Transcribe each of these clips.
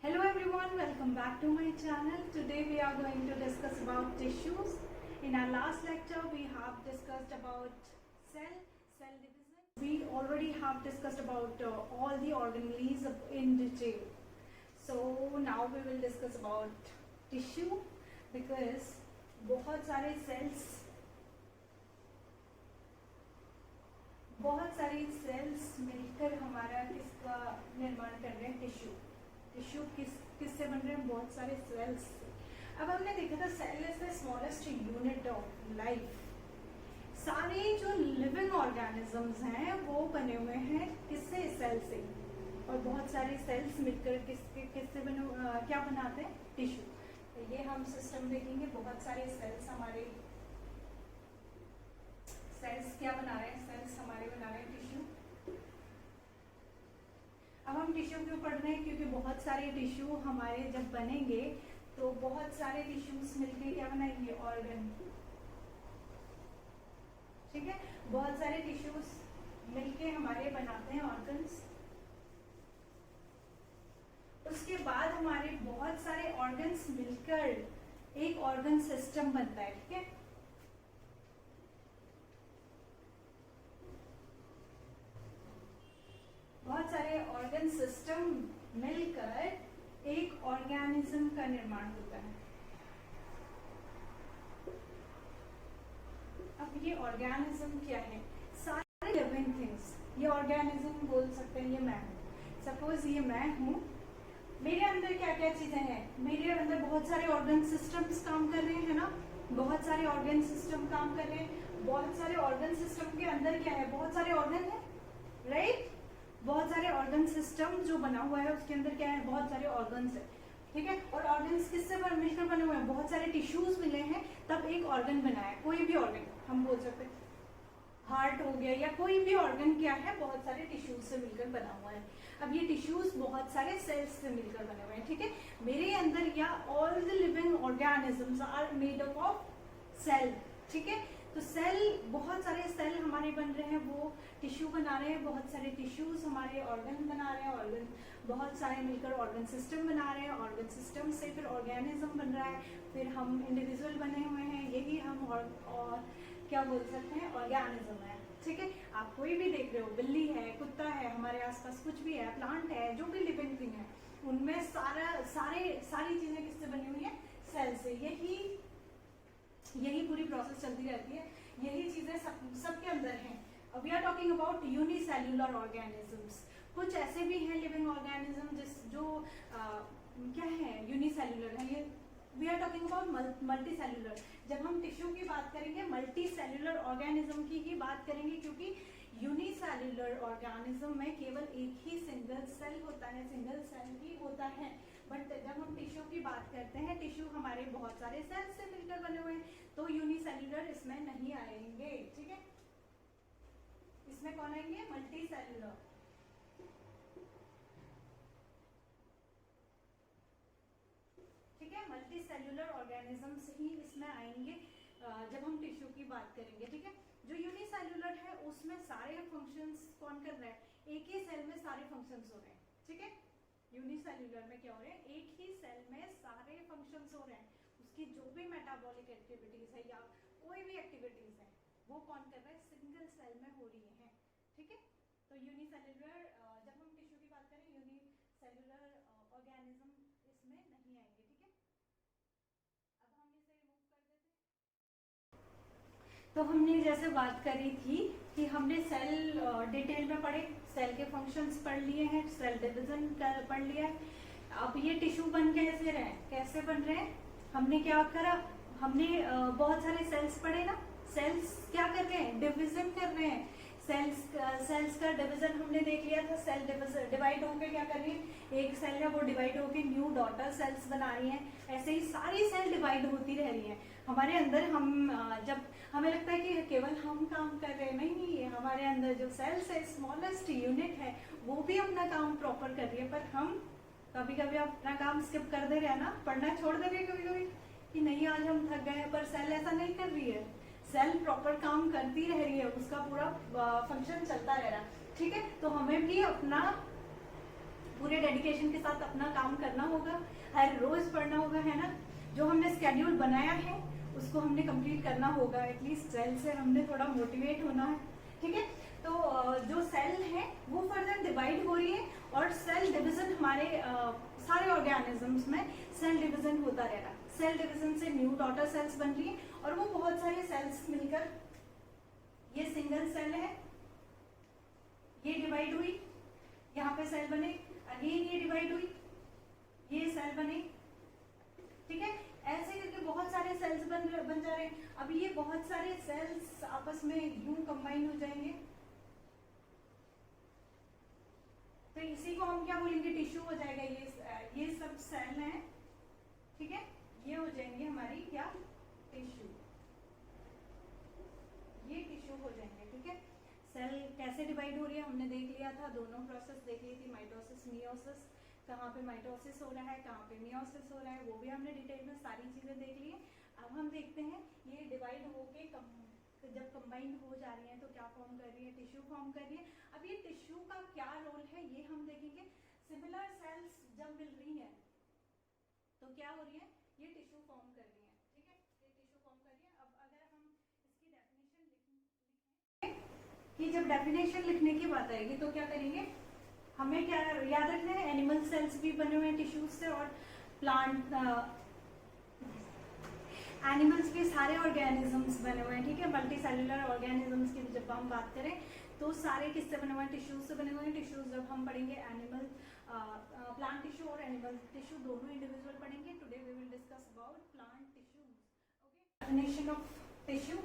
Hello everyone, welcome back to my channel. Today we are going to discuss about tissues. In our last lecture we have discussed about cell division. We already have discussed about all the organelles in detail. So now we will discuss about tissue because बहुत सारे cells मिलकर हमारा किसका निर्माण कर रहे हैं, tissue किससे बन रहे हैं, बहुत सारे सेल्स से। अब हमने देखा था cell is the smallest unit of life. सारे जो लिविंग ऑर्गेनिजम्स हैं वो बने हुए हैं किससे, सेल से। और बहुत सारे सेल्स मिलकर किससे बने, क्या बनाते हैं, टिश्यू। तो ये हम सिस्टम देखेंगे, बहुत सारे सेल्स क्या बना रहे हैं, सेल्स हमारे बना रहे हैं टिश्यू। अब हम टिश्यू क्यों पढ़ रहे हैं, क्योंकि बहुत सारे टिश्यू हमारे जब बनेंगे तो बहुत सारे टिश्यूज मिलके क्या बनाएंगे, ऑर्गन। ठीक है, बहुत सारे टिश्यूज मिलके हमारे बनाते हैं ऑर्गन्स। उसके बाद हमारे बहुत सारे ऑर्गन्स मिलकर एक ऑर्गन सिस्टम बनता है। ठीक है, बहुत सारे ऑर्गन सिस्टम मिलकर एक ऑर्गेनिज्म का निर्माण होता है। अब ये ऑर्गेनिज्म क्या है, सारे लिविंग थिंग्स। ये ऑर्गेनिज्म बोल सकते हैं, ये मैं हूँ। सपोज ये मैं हूँ, मेरे अंदर क्या क्या चीजें हैं, मेरे अंदर बहुत सारे ऑर्गन सिस्टम्स काम कर रहे हैं ना, बहुत सारे ऑर्गन सिस्टम काम कर रहे हैं। बहुत सारे ऑर्गन सिस्टम के अंदर क्या है, बहुत सारे ऑर्गन है, राइट। बहुत सारे ऑर्गन सिस्टम जो बना हुआ है उसके अंदर क्या है, बहुत सारे ऑर्गन्स है। ठीक है, और ऑर्गन्स किससे मिलकर बने हुए हैं, बहुत सारे टिश्यूज मिले हैं तब एक ऑर्गन बना है। कोई भी ऑर्गन हम बोल सकते हैं, हार्ट हो गया या कोई भी ऑर्गन क्या है, बहुत सारे टिश्यूज से मिलकर बना हुआ है। अब ये टिश्यूज बहुत सारे सेल्स से मिलकर बने हुए हैं। ठीक है, मेरे अंदर या all the living organisms are made up of cell. ठीक है, तो सेल, बहुत सारे सेल हमारे बन रहे हैं, वो टिश्यू बना रहे हैं। बहुत सारे टिश्यूज हमारे ऑर्गन बना रहे हैं, ऑर्गन बहुत सारे मिलकर ऑर्गन सिस्टम बना रहे हैं। ऑर्गन सिस्टम से फिर ऑर्गेनिज्म बन रहा है, फिर हम इंडिविजुअल बने हुए हैं, यही हम और क्या बोल सकते हैं, ऑर्गेनिज्म है। ठीक है, आप कोई भी देख रहे हो, बिल्ली है, कुत्ता है, हमारे आसपास कुछ भी है, प्लांट है, जो भी लिविंग थिंग है, उनमें सारी चीजें किससे बनी हुई है, सेल से। यही पूरी प्रोसेस चलती रहती है, यही चीजें सबके अंदर हैं। We are talking about unicellular organisms. कुछ ऐसे भी हैं लिविंग ऑर्गेनिज्म जो क्या है, यूनिसेल्युलर है। ये we are talking about multi cellular. जब हम टिश्यू की बात करेंगे, मल्टी सेल्युलर ऑर्गेनिज्म की ही बात करेंगे, क्योंकि यूनिसेल्युलर ऑर्गेनिज्म में केवल एक ही सिंगल सेल होता है, सिंगल सेल ही होता है। बट जब हम टिश्यू की बात करते हैं, टिश्यू हमारे बहुत सारे सेल्स से मिलकर बने हुए हैं, तो यूनिसेल्युलर इसमें नहीं आएंगे। ठीक है, इसमें कौन आएंगे, मल्टी सेल्युलर। ठीक है, मल्टी सेल्युलर ऑर्गेनिजम्स ही इसमें आएंगे जब हम टिश्यू की बात करेंगे। ठीक है, जो यूनिसेल्युलर है उसमें सारे फंक्शंस कौन कर रहा है, एक ही सेल में सारे फंक्शंस हो रहे हैं। ठीक है, यूनिसेल्युलर में क्या हो रहे हैं, एक ही सेल में सारे फंक्शंस हो रहे हैं। उसकी जो भी मेटाबॉलिक एक्टिविटीज है या कोई भी एक्टिविटीज है, वो कौन कर रहा है, सिंगल सेल में हो रही है। ठीक है, तो यूनिसेल्युलर, जब हम टिश्यू की बात करें, यूनिसेल्युलर ऑर्गेनिज्म इसमें नहीं आएंगे। ठीक है, अब हम इसे रिमूव कर देते हैं। तो हमने जैसे बात करी थी कि हमने सेल डिटेल में पढ़े, सेल के फंक्शंस पढ़ लिए हैं, सेल डिवीजन पढ़ लिया है। अब ये टिश्यू बन कैसे रहे, कैसे बन रहे हैं, हमने क्या करा, हमने बहुत सारे सेल्स पढ़े ना। सेल्स क्या कर रहे हैं, डिवीजन कर रहे हैं। सेल्स का डिवीजन हमने देख लिया था। सेल डिवाइड होकर क्या कर रही है, एक सेल है वो डिवाइड होकर न्यू डॉटर सेल्स बना रही हैं। ऐसे ही सारी सेल डिवाइड होती रह रही हैं हमारे अंदर। हम जब हमें लगता है कि केवल हम काम कर रहे हैं, नहीं, हमारे अंदर जो सेल्स है, स्मॉलेस्ट यूनिट है, वो भी अपना काम प्रॉपर कर रही है। पर हम कभी कभी अपना काम स्किप कर दे रहे हैं ना, पढ़ना छोड़ दे रहे हैं कभी कभी कि नहीं आज हम थक गए, पर सेल ऐसा नहीं कर रही है। सेल प्रॉपर काम करती रह रही है, उसका पूरा फंक्शन चलता रह रहा है। ठीक है, तो हमें भी अपना पूरे डेडिकेशन के साथ अपना काम करना होगा, हर रोज पढ़ना होगा, है ना। जो हमने स्केड्यूल बनाया है उसको हमने कंप्लीट करना होगा। एटलीस्ट सेल से हमने थोड़ा मोटिवेट होना है, ठीक है। तो जो सेल है वो फर्दर डिवाइड हो रही है और सेल डिवीजन हमारे सारे ऑर्गेनिजम्स में सेल डिवीजन होता रहेगा। सेल डिवीजन से न्यू डॉटर सेल्स बन रही है और वो बहुत सारे सेल्स मिलकर, ये सिंगल सेल है, ये डिवाइड हुई, यहाँ पे सेल बने, अगेन ये डिवाइड हुई, ये सेल बने, ठीक है। ऐसे करके बहुत सारे सेल्स बन जा रहे हैं। अभी ये बहुत सारे सेल्स आपस में यूं कंबाइन हो जाएंगे, तो इसी को हम क्या बोलेंगे, टिश्यू हो जाएगा। ये सब सेल हैं, ठीक है, ये हो जाएंगे हमारी क्या, टिश्यू, ये टिश्यू हो जाएंगे, ठीक है। सेल कैसे डिवाइड हो रही है हमने देख लिया था, दोनों प्रोसेस देख ली थी, माइटोसिस मियोसिस, कहाँ पे माइटोसिस हो रहा है, कहाँ पे मियोसिस हो रहा है, वो भी हमने डिटेल में सारी चीजें देख ली है। अब हम देखते हैं ये डिवाइड होके जब कंबाइंड हो जा रही है तो क्या फॉर्म कर रही है, टिश्यू फॉर्म कर रही है। अब ये टिश्यू का क्या रोल है ये हम देखेंगे। सिमिलर सेल्स जब मिल रही है तो क्या हो रही है, ये टिश्यू फॉर्म कर रही है, ठीक है, ये टिश्यू फॉर्म कर रही है। अब अगर हम इसकी डेफिनेशन लिखें कि जब डेफिनेशन लिखने की बात आएगी तो क्या करेंगे, हमें क्या याद रखना है, एनिमल सेल्स भी बने हुए हैं टिश्यूज से और प्लांट एनिमल्स के सारे ऑर्गेनिजम्स बने हुए हैं, ठीक है। मल्टी सेलुलर ऑर्गेनिजम्स की जब हम बात करें तो सारे किससे बने हुए हैं, टिश्यूज से बने हुए हैं। टिश्यूज जब हम पढ़ेंगे एनिमल प्लांट टिश्यू और एनिमल टिश्यू दोनों इंडिविजुअल पढ़ेंगे। Today we will discuss about plant tissues, okay. Definition of tissue,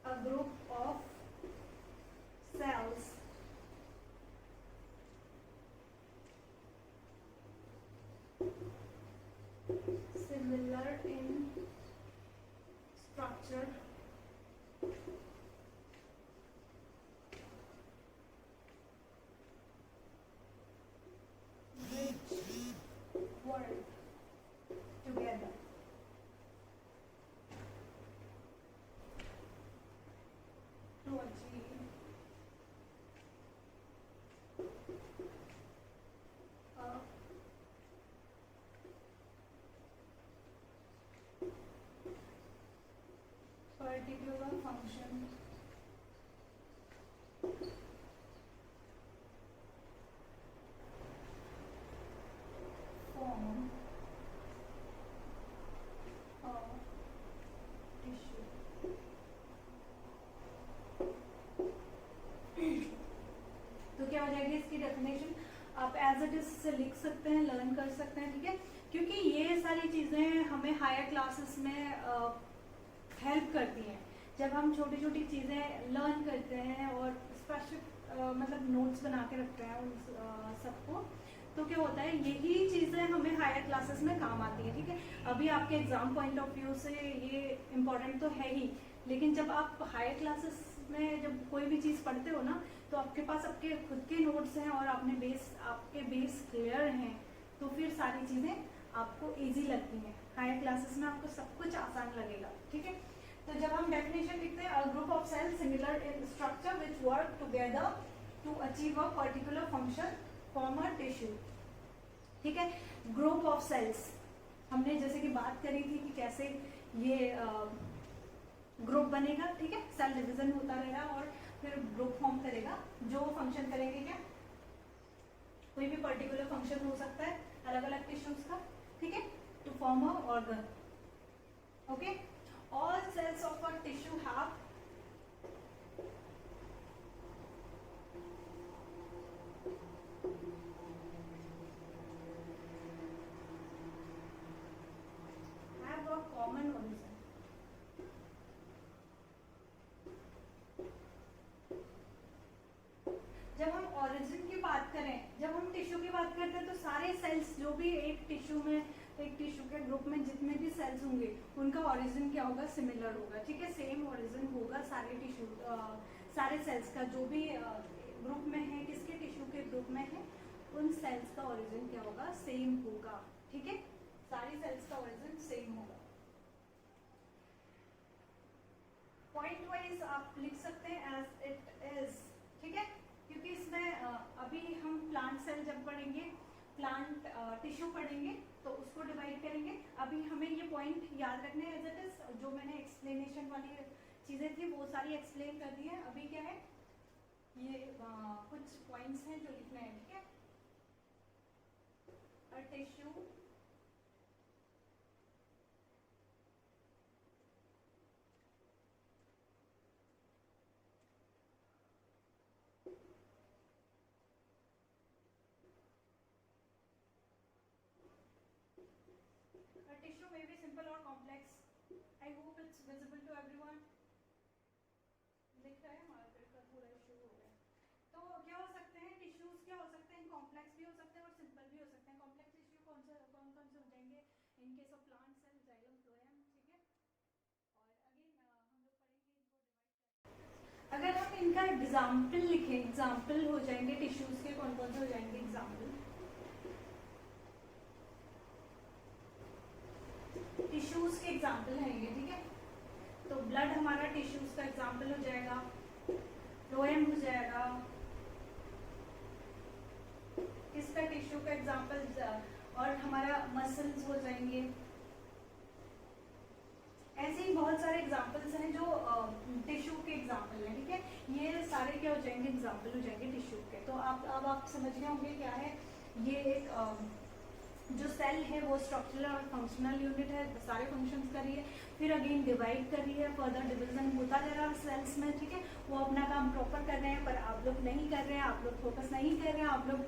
a group of cells similar in structure which work together to achieve a particular function form of tissue। तो क्या हो जाएगी इसकी definition, आप as it is से लिख सकते हैं, लर्न कर सकते हैं, ठीक है। क्योंकि ये सारी चीजें हमें हायर क्लासेस में हेल्प करती हैं। जब हम छोटी छोटी चीजें लर्न करते हैं और स्पेशल मतलब नोट्स बना के रखते हैं उन सबको, तो क्या होता है, यही चीजें हमें हायर क्लासेस में काम आती है, ठीक है। अभी आपके एग्जाम पॉइंट ऑफ व्यू से ये इम्पोर्टेंट तो है ही, लेकिन जब आप हायर क्लासेस में जब कोई भी चीज पढ़ते हो ना, तो आपके पास आपके खुद के नोट्स हैं और आपके बेस क्लियर हैं, तो फिर सारी चीजें आपको इजी लगती हैं। हायर क्लासेस में आपको सब कुछ आसान लगेगा, ठीक है। तो जब हम डेफिनेशन लिखते हैं, a group of cells similar in structure which work together to achieve a particular function form a tissue, ठीक है। ग्रुप ऑफ सेल्स हमने जैसे कि बात करी थी कि कैसे ये ग्रुप बनेगा, ठीक है, सेल डिवीजन होता रहेगा और फिर ग्रुप फॉर्म करेगा जो फंक्शन करेंगे, क्या, कोई भी पर्टिकुलर फंक्शन हो सकता है अलग अलग टिश्यूज का, ठीक है, to form a organ, okay. All cells of a tissue have a common origin, जब हम ऑरिजिन की बात करें, जब हम टिश्यू की बात करते हैं तो सारे सेल्स जो भी एक टिश्यू के ग्रुप में जितने भी सेल्स होंगे उनका ऑरिजिन क्या होगा, सिमिलर होगा, ठीक है। सेम ऑरिजिन होगा सारे टिश्यू सारे सेल्स का, जो भी ग्रुप में है, किसके टिश्यू के ग्रुप में है, उन सेल्स का ऑरिजिन क्या होगा, सेम होगा, ठीक है। सारी सेल्स का ऑरिजिन सेम होगा। पॉइंट वाइज आप लिख सकते हैं एज इट इज, ठीक है, क्योंकि इसमें प्लांट सेल जब पढ़ेंगे, प्लांट टिश्यू पढ़ेंगे तो उसको डिवाइड करेंगे। अभी हमें ये पॉइंट याद रखने हैं एज इट इज, जो मैंने एक्सप्लेनेशन वाली चीजें थी वो सारी एक्सप्लेन कर दी है। अभी क्या है, ये कुछ पॉइंट्स हैं जो लिखना है, ठीक है। अ टिश्यू टिश्यू में भी सिंपल और complex. I hope it's visible to everyone. दिख रहा है, हमारा पेड़ का पूरा इशू हो गया। तो क्या हो सकते हैं टिश्यूज, क्या हो सकते हैं, कॉम्प्लेक्स भी हो सकते हैं और सिंपल भी हो सकते हैं। कॉम्प्लेक्स टिश्यू कौन कौन से हो जाएंगे, in case of plant cell, xylem, phloem, ठीक है। और अगेन हम लोग पढ़ेंगे इनको डिवाइड। अगर हम इनका एग्जाम्पल लिखें, एग्जाम्पल हो जाएंगे टिश्यूज के, कौन कौन से हो जाएंगे एग्जाम्पल। टिश्यूज के एग्जाम्पल है ये, ठीक है। तो ब्लड हमारा टिश्यूज का एग्जाम्पल हो जाएगा, फ्लोएम हो जाएगा, किसका टिश्यू का एग्जाम्पल, और हमारा मसल्स हो जाएंगे। ऐसे ही बहुत सारे एग्जाम्पल्स हैं जो टिश्यू के एग्जाम्पल हैं, ठीक है। ये सारे क्या हो जाएंगे, एग्जाम्पल हो जाएंगे टिश्यू के। तो अब आप समझ गए होंगे क्या है ये। एक जो सेल है वो स्ट्रक्चरल और फंक्शनल यूनिट है, सारे फंक्शंस कर रही है, फिर अगेन डिवाइड कर रही है, फर्दर डिवीजन होता जा रहा है सेल्स में, ठीक है। वो अपना काम प्रॉपर कर रहे हैं, पर आप लोग नहीं कर रहे हैं, आप लोग फोकस नहीं कर रहे हैं, आप लोग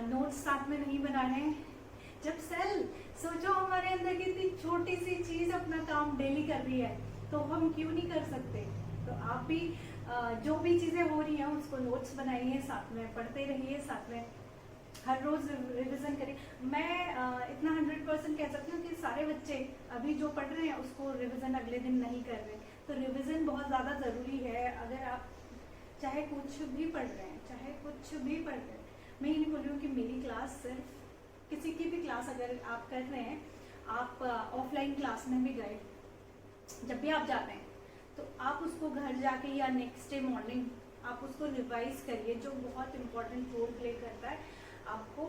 नोट्स साथ में नहीं बना रहे हैं। जब सेल, सोचो हमारे अंदर की इतनी छोटी सी चीज अपना काम डेली कर रही है, तो हम क्यों नहीं कर सकते। तो आप भी जो भी चीजें हो रही हैं उसको नोट्स बनाइए, साथ में पढ़ते रहिए, साथ में हर रोज रिवीजन करें। मैं इतना 100% कह सकती हूँ कि सारे बच्चे अभी जो पढ़ रहे हैं उसको रिवीजन अगले दिन नहीं कर रहे। तो रिवीजन बहुत ज़्यादा ज़रूरी है। अगर आप चाहे कुछ भी पढ़ रहे हैं, चाहे कुछ भी पढ़ रहे हैं, मैं ये नहीं बोल रही हूँ कि मेरी क्लास सिर्फ, किसी की भी क्लास अगर आप कर रहे हैं, आप ऑफलाइन क्लास में भी गए, जब भी आप जाते हैं तो आप उसको घर जाके या नेक्स्ट डे मॉर्निंग आप उसको रिवाइज करिए, जो बहुत इंपॉर्टेंट रोल प्ले करता है। आपको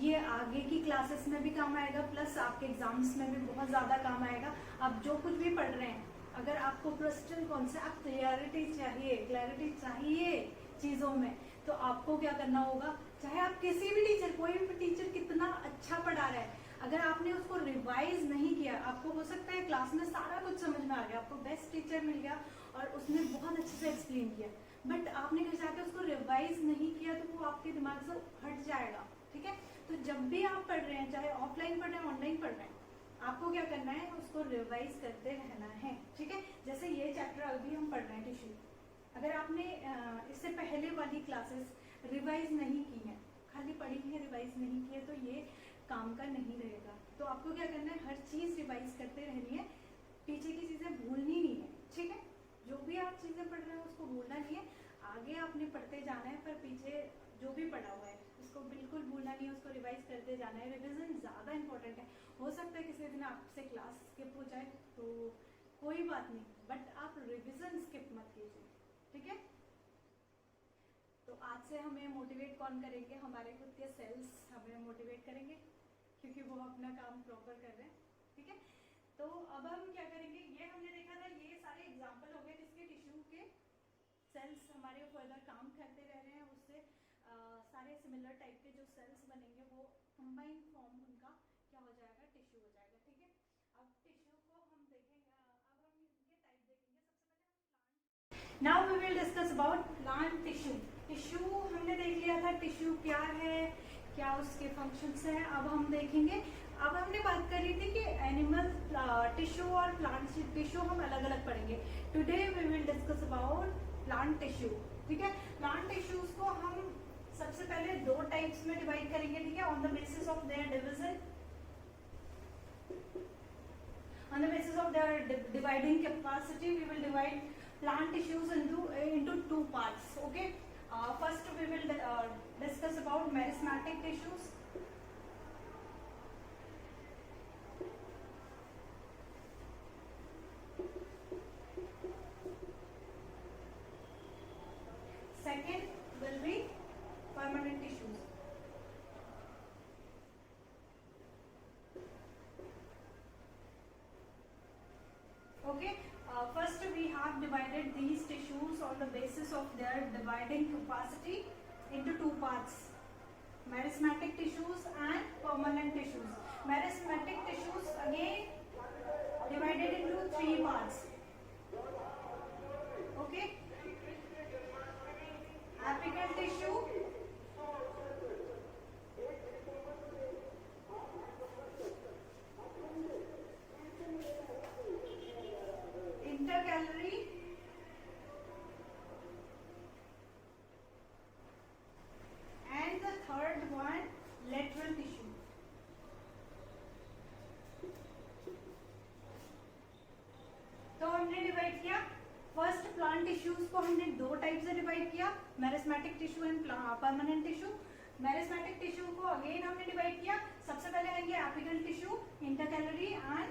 ये आगे की क्लासेस में भी काम आएगा, प्लस आपके एग्जाम्स में भी बहुत ज़्यादा काम आएगा। आप जो कुछ भी पढ़ रहे हैं, अगर आपको क्रिस्टल कॉन्सेप्ट, क्लैरिटी चाहिए चीज़ों में, तो आपको क्या करना होगा, चाहे आप किसी भी टीचर, कोई भी टीचर कितना अच्छा पढ़ा रहा है, अगर आपने उसको रिवाइज नहीं किया, आपको हो सकता है क्लास में सारा कुछ समझ में आ गया, आपको बेस्ट टीचर मिल गया और उसने बहुत अच्छे से एक्सप्लेन किया, बट आपने घर जाके उसको रिवाइज नहीं किया तो वो आपके दिमाग से हट जाएगा, ठीक है। तो जब भी आप पढ़ रहे हैं, चाहे ऑफलाइन पढ़ रहे हैं, ऑनलाइन पढ़ रहे हैं, आपको क्या करना है, उसको रिवाइज करते रहना है, ठीक है। जैसे ये चैप्टर अभी हम पढ़ रहे हैं टिश्यू, अगर आपने इससे पहले वाली क्लासेस रिवाइज नहीं की है, खाली पढ़ी है, रिवाइज नहीं की है, तो ये काम का नहीं रहेगा। तो आपको क्या करना है, हर चीज रिवाइज करते रहनी है, पीछे की चीजें भूलनी नहीं है, ठीक है। जो भी आप चीजें पढ़ रहे हो उसको भूलना नहीं है, आगे आपने पढ़ते जाना है, पर पीछे जो भी पढ़ा हुआ है उसको बिल्कुल भूलना नहीं है, उसको रिवाइज करते जाना है। रिविजन ज्यादा इंपॉर्टेंट है। हो सकता है किसी दिन आपसे क्लास स्किप हो जाए तो कोई बात नहीं, बट आप रिविजन स्किप मत कीजिए, ठीक है। तो आज से हमें मोटिवेट कौन करेंगे, हमारे खुद के सेल्स हमें मोटिवेट करेंगे, क्योंकि वो अपना काम प्रॉपर कर रहे हैं, ठीक है। तो अब हम क्या करेंगे, ये हमने देखा था, ये सारे एग्जाम्पल हो गए जिसके टिश्यू के सेल्स हमारे फर्दर काम करते रह रहे हैं, उससे सारे सिमिलर टाइप के जो सेल्स बनेंगे वो कंबाइन फॉर्म उनका क्या हो जाएगा, टिश्यू हो जाएगा, ठीक है। अब टिश्यू को हम देखेंगे, अब हम इनके टाइप देखेंगे। सबसे पहले हम plant, now we will discuss about plant tissue. Tissue हमने देख लिया था, टिश्यू क्या है, क्या उसके फंक्शंस हैं। अब हम देखेंगे, अब हमने बात करी थी कि एनिमल टिश्यू और प्लांट टिश्यू हम अलग अलग पढ़ेंगे। Today we will discuss about plant tissue, ठीक है। प्लांट टिश्यूज को हम सबसे पहले दो टाइप्स में डिवाइड करेंगे, ठीक है, on the basis of there division, on the basis of their dividing capacity we will divide plant tissues into two parts, okay. First we will discuss about meristematic tissues, second will be permanent tissues. their dividing capacity into two parts: meristematic tissues and permanent tissues. Meristematic tissues again divided into three parts. Okay, apical tissue, intercalary, and the third one lateral tissue. तो हमने divide किया first plant tissues को हमने दो type से divide किया, meristematic tissue and permanent tissue. Meristematic tissue को again हमने डिवाइड किया, सबसे पहले आएंगे apical tissue, intercalary and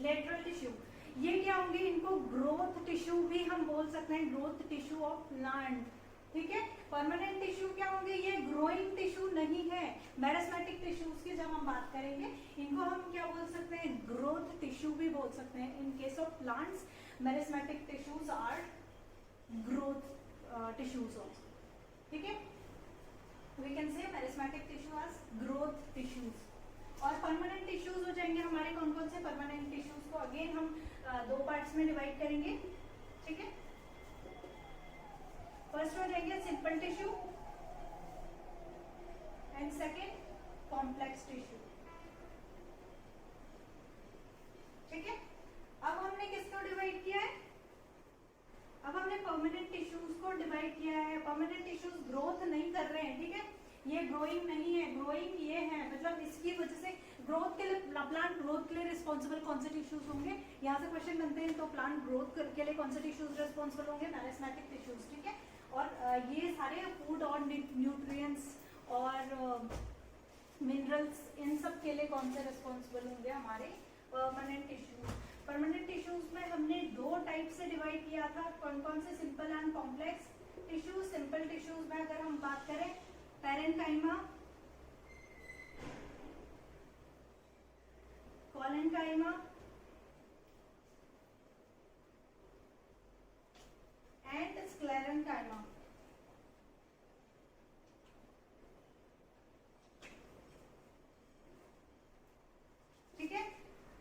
lateral tissue. ये क्या होंगे, इनको ग्रोथ टिश्यू भी हम बोल सकते हैं, ग्रोथ टिश्यू ऑफ प्लांट। ठीक है, परमानेंट टिश्यू क्या होंगे, ये ग्रोइंग टिश्यू नहीं है। मेरिस्मेटिक टिश्यूज की जब हम बात करेंगे इनको हम क्या बोल सकते हैं, ग्रोथ टिश्यू भी बोल सकते हैं। In case of plants meristematic tissues are growth tissues also. ठीक है, we can say meristematic tissue as growth tissues. और परमानेंट टिश्यूज हो जाएंगे हमारे कौन कौन से, परमानेंट टिश्यूज को अगेन हम दो पार्ट्स में डिवाइड करेंगे। ठीक है, फर्स्ट हो जाएंगे simple tissue and second complex tissue. ठीक है, अब हमने किसको डिवाइड किया है, अब हमने परमानेंट टिश्यूज को डिवाइड किया है। परमानेंट टिश्यूज ग्रोथ नहीं कर रहे हैं, ठीक है, ये ग्रोइंग नहीं है, ग्रोइंग ये है, मतलब इसकी वजह से ग्रोथ के लिए, प्लांट ग्रोथ के लिए रिस्पॉन्सिबल कौन से टिश्यूज होंगे, यहाँ से क्वेश्चन बनते हैं। तो प्लांट ग्रोथ के लिए कौन से टिश्यूज रिस्पॉन्सिबल होंगे, मेरिस्मेटिक टिश्यूज। ठीक है, और ये सारे फूड और न्यूट्रिएंट्स और मिनरल्स, इन सब के लिए कौन से रिस्पॉन्सिबल होंगे, हमारे परमानेंट टिश्यूज। परमानेंट टिश्यूज में हमने दो टाइप से डिवाइड किया था, कौन कौन से, simple and complex tissues. Simple tissues में अगर हम बात करें, पैरेन्काइमा, कोलेन्काइमा एंड स्क्लेरेन्काइमा। ठीक है,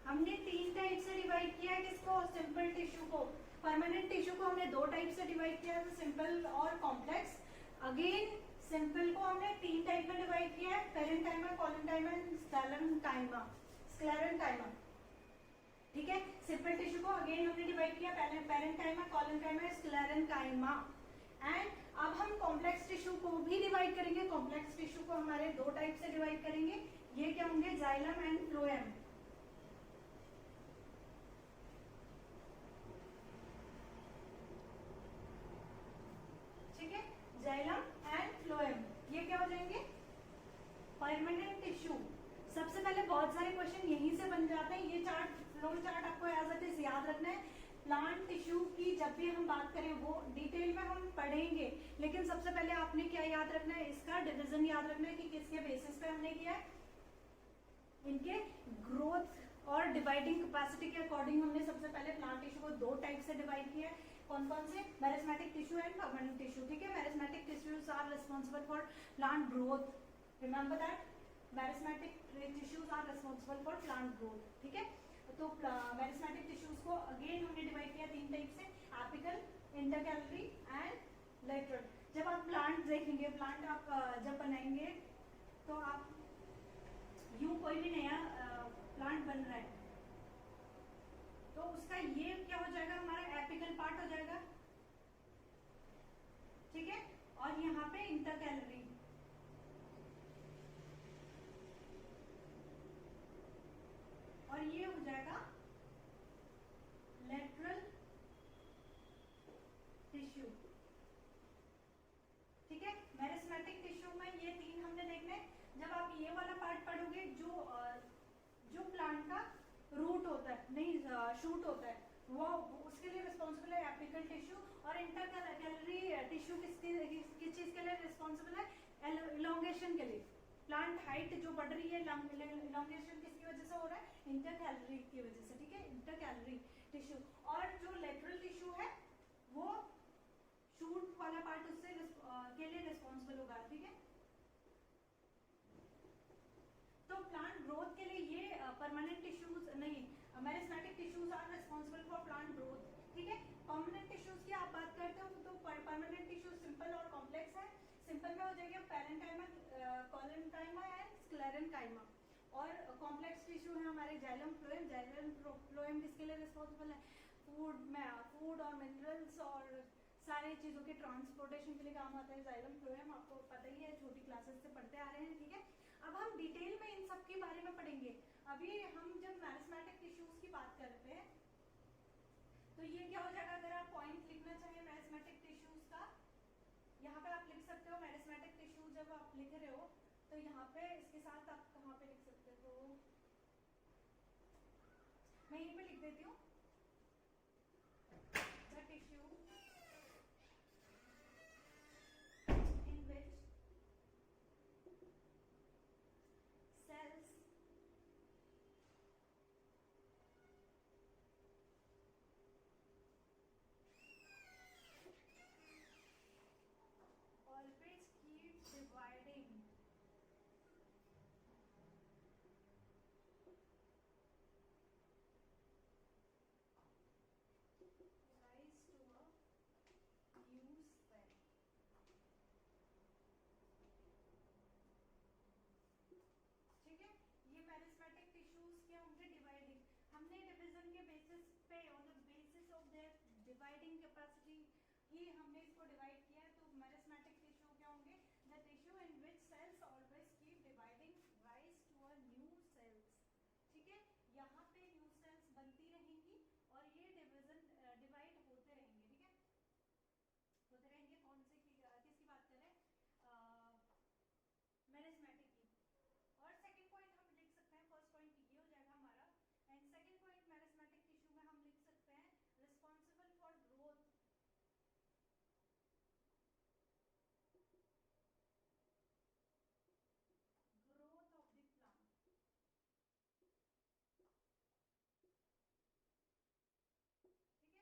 हमने तीन टाइप से डिवाइड किया है किसको, सिंपल टिश्यू को। परमानेंट टिश्यू को हमने दो टाइप से डिवाइड किया है, सिंपल और कॉम्प्लेक्स। अगेन सिंपल को हमने तीन टाइप में डिवाइड किया है, पैरेन्काइमा, कोलेन्काइमा एंड स्क्लेरेन्काइमा। ठीक है, सिंपल टिश्यू को अगेन हमने डिवाइड किया, पैरेन्काइमा, कोलेन्काइमा, स्क्लेरेन्काइमा। एंड अब हम कॉम्प्लेक्स टिश्यू को भी डिवाइड करेंगे। कॉम्प्लेक्स टिश्यू को हमारे दो टाइप से डिवाइड करेंगे, ये क्या होंगे, जाइलम एंड फ्लोएम। ठीक है, जाइलम एंड फ्लोएम, ये क्या हो जाएंगे, परमानेंट टिश्यू। सबसे पहले बहुत सारे क्वेश्चन यहीं से बन जाते हैं। ये चार्ट, फ्लो चार्ट आपको एज इट इज याद रखना है। प्लांट टिश्यू की जब भी हम बात करें वो डिटेल में हम पढ़ेंगे, लेकिन सबसे पहले आपने क्या याद रखना है, इसका डिवीजन याद रखना है कि किसके बेसिस पे हमने किया है, इनके ग्रोथ और डिवाइडिंग कैपेसिटी के अकॉर्डिंग हमने सबसे पहले प्लांट टिश्यू को दो टाइप से डिवाइड किया है। कौन कौन से, meristematic tissue and permanent tissue. ठीक है, meristematic tissues are responsible for plant growth, remember that, meristematic tissues are responsible for plant growth. ठीक है, तो मेरिस्मेटिक टिश्यूज को अगेन हमने डिवाइड किया तीन टाइप से, एपिकल, इंटरकैलरी एंड लेटरल। जब आप प्लांट देखेंगे, प्लांट आप जब बनाएंगे तो आप यूं कोई भी नया प्लांट बन रहा है तो उसका ये क्या हो जाएगा, हमारा एपिकल पार्ट हो जाएगा। ठीक है, और यहाँ पे इंटरकैलरी, और ये हो जाएगा लेटरल टिश्यू। ठीक है, मेरिस्मेटिक टिश्यू में ये तीन हमने देखने। जब आप ये वाला पार्ट पढ़ोगे, जो प्लांट का रूट होता है, नहीं शूट होता है, वो उसके लिए रिस्पॉन्सिबल है एपिकल टिश्यू। और इंटरकैलरी टिश्यू किस चीज के लिए रिस्पॉन्सिबल है, इलोंगेशन के लिए। प्लांट हाइट जो बढ़ रही है, इलोंगेशन किसकी वजह से हो रहा है, इंटरकैलरी की वजह से। ठीक है, इंटरकैलरी टिश्यू। और जो लेटरल टिश्यू है वो शूट वाला पार्ट उससे के लिए रिस्पॉन्सिबल होगा, ठीक है। तो प्लांट ग्रोथ के लिए ये परमानेंट टिश्यूज नहीं, meristematic tissues are responsible for plant growth, ठीक है। परमानेंट टिश्यूज की आप बात करते हो तो परमानेंट टिश्यूज सिंपल और कॉम्प्लेक्स है। सिंपल में हो जाएगा पैरेन्काइमा, कोलेनकाइमा एंड स्क्लेरेनकाइमा, और कॉम्प्लेक्स टिश्यू है हमारे जाइलम फ्लोएम। जाइलम फ्लोएम किसके लिए रिस्पॉन्सिबल है? फूड और मिनरल्स और सारी चीजों के ट्रांसपोर्टेशन के लिए काम आता है जाइलम फ्लोएम, आपको पता ही है, छोटी क्लासेस से पढ़ते आ रहे हैं, ठीक है। अब हम डिटेल में इन सब के बारे में पढ़ेंगे। अभी हम जब मेरिस्टेमेटिक टिश्यूज की बात करते हैं तो ये क्या हो जाएगा, अगर आप पॉइंट लिखना चाहें मेरिस्टेमेटिक टिश्यूज का, यहाँ पे आप लिख सकते हो मेरिस्टेमेटिक टिश्यूज। जब आप लिख रहे हो तो यहाँ पे इसके साथ आप कहाँ पे लिख सकते हो, मैं यहीं पे लिख देती हूँ, the tissue in which cells always keep dividing rise to a new cell, ठीक है। ये मेरिस्टेमेटिक टिश्यूज क्या होंगे, डिवाइडिंग। हमने डिवीजन के बेसिस पे, on the basis of their dividing capacity ही हमने इसको डिवाइड किया है। तो मेरिस्टेमेटिक टिश्यू क्या होंगे, the tissue in which cells always keep dividing rise to a new cells, ठीक है। यहाँ पे न्यू सेल्स बनती रहेंगी और ये डिवीजन डिवाइड होते रहेंगे, ठीक है, होते रहेंगे। कौन से किसकी बात करें, मेरिस्टेमेटिक की। और सेकंड पॉइंट हम लिख सकते हैं, फर्स्ट पॉइंट ये हो जाएगा हमारा, and second point meristematic tissue में हम लिख सकते हैं responsible for growth, growth of the plant, ठीक है, responsible for growth of the plant. Direct question बनते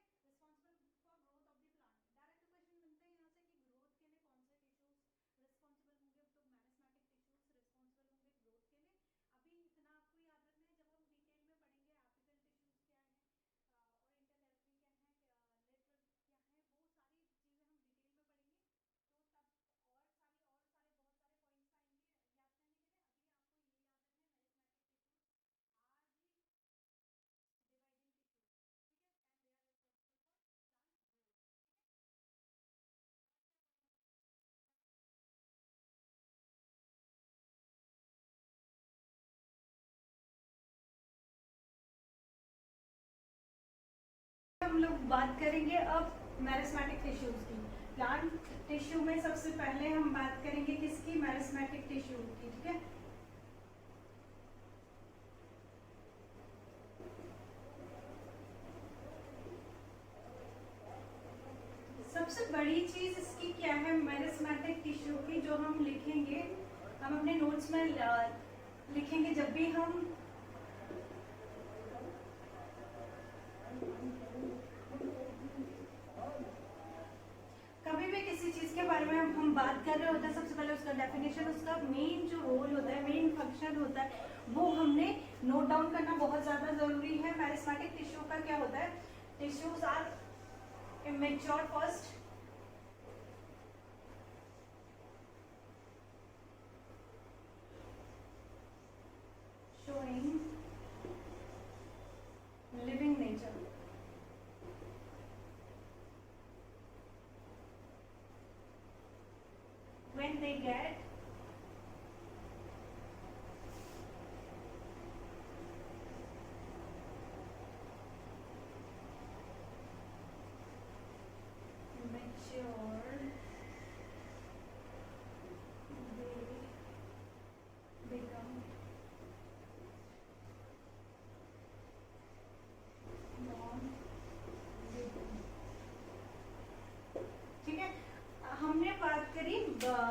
हैं यहाँ से कि ग्रोथ के लिए कौन से टिश्यूज रिस्पॉन्सिबल होंगे, तो मेरिस्टेमेटिक टिश्यूज रिस्पॉन्सिबल होंगे ग्रोथ के लिए। अभी इतना आपको याद रखना है, जब हम डिटेल में पढ़ेंगे एपिकल टिश्यूज क्या है और इंटरकैलरी क्या है, लेटरल क्या है, वो सारी चीजें हम डिटेल में पढ़ेंगे, तो तब और सारे बहुत सारे पॉइंट्स आएंगे याद करने के लिए। अभी आपको ये याद रखना है, meristematic tissues are the dividing tissues, ठीक है, and they are responsible for plant growth, ठीक है। हम लोग बात करेंगे अब मेरिस्टेमेटिक टिश्यूज की। प्लांट टिश्यू में सबसे पहले हम बात करेंगे किसकी, मेरिस्टेमेटिक टिश्यू की, ठीक है। सबसे बड़ी चीज इसकी क्या है मेरिस्टेमेटिक टिश्यू की, जो हम लिखेंगे, हम अपने नोट्स में लिखेंगे जब भी हम कभी भी किसी चीज के बारे में हम बात कर रहे होते हैं, सबसे पहले उसका डेफिनेशन, उसका मेन जो रोल होता है, मेन फंक्शन होता है, वो हमने नोट डाउन करना बहुत ज्यादा जरूरी है। मेरिस्टेमेटिक टिश्यू का क्या होता है, tissues are immature first, showing living nature, when they get mature, they become non-living, ठीक है। हमने बात करी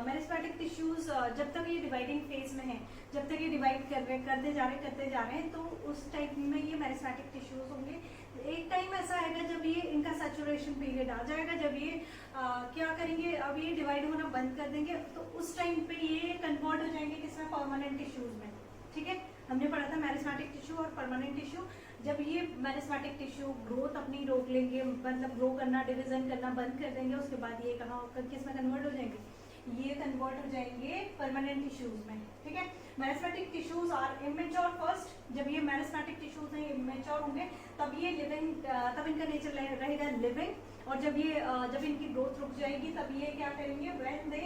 मेरिस्टेमेटिक टिश्यूज जब तक ये डिवाइडिंग फेज में है, जब तक ये डिवाइड करते जा रहे हैं, तो उस टाइप में ये मेरिस्टेमेटिक टिश्यूज होंगे। एक टाइम ऐसा आएगा जब ये इनका सैचुरेशन पीरियड आ जाएगा, जब ये क्या करेंगे, अब ये डिवाइड होना बंद कर देंगे, तो उस टाइम पे ये कन्वर्ट हो जाएंगे किसमें, परमानेंट टिश्यूज में। ठीक है, हमने पढ़ा था मेरिस्मेटिक टिश्यू और परमानेंट टिश्यू। जब ये मेरिस्मेटिक टिश्यू ग्रोथ अपनी रोक लेंगे, मतलब ग्रो करना, डिवीजन करना बंद कर देंगे, उसके बाद ये कहाँ किस में कन्वर्ट हो जाएंगे, ये कन्वर्ट हो जाएंगे परमानेंट टिश्यूज में। ठीक है, meristematic tissues are immature first. जब ये मेरिस्मेटिक टिश्यूज हैं इमेच्योर होंगे तब ये लिविंग, तब इनका नेचर रहेगा लिविंग। और जब ये जब इनकी ग्रोथ रुक जाएगी तब ये क्या करेंगे, when they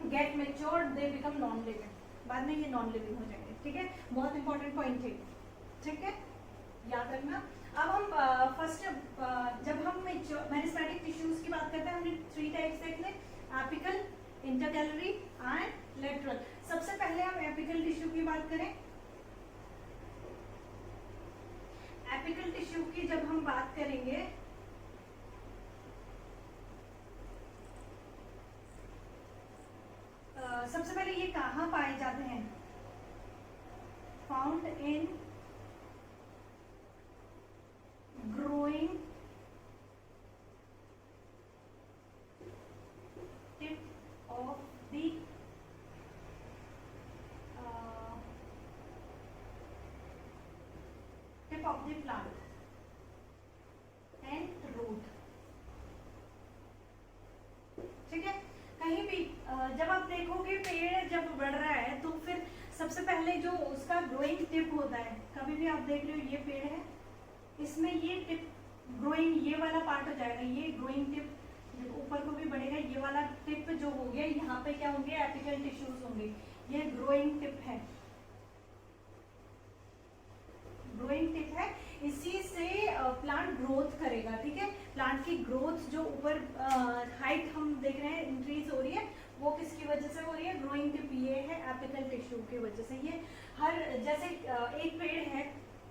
get matured they become non living, बाद में ये नॉन लिविंग हो जाएंगे। ठीक है, बहुत इंपॉर्टेंट पॉइंट है। ठीक है, याद रखना। अब हम फर्स्ट जब हम मेरिस्मेटिक टिश्यूज की बात करते हैं, हमने 3 टाइप्स देख ले, एपिकल, इंटरकैलरी एंड लेटरल। सबसे पहले हम एपिकल टिश्यू की बात करें। एपिकल टिश्यू की जब हम बात करेंगे, सबसे पहले ये कहाँ पाए जाते हैं, found in growing tip of the tip of the plant and root. ठीक है, कहीं भी जब आप देखोगे पेड़ जब बढ़ रहा है तो फिर सबसे पहले जो उसका ग्रोइंग टिप होता है, कभी भी आप देख रहे हो ये पेड़ है, इसमें ये टिप ग्रोइंग, ये वाला पार्ट हो जाएगा, ये ग्रोइंग टिप ऊपर को भी बढ़ेगा, ये वाला टिप जो हो गया, यहाँ पे क्या होंगे, एपिकल टिश्यूज होंगे। ये ग्रोइंग टिप है, ग्रोइंग टिप है, इसी से प्लांट ग्रोथ करेगा। ठीक है, प्लांट की ग्रोथ जो ऊपर हाइट हम देख रहे हैं इंक्रीज हो रही है, वो किसकी वजह से हो रही है, ग्रोइंग टिप ये है एपिकल टिश्यू की वजह से। ये हर जैसे एक पेड़ है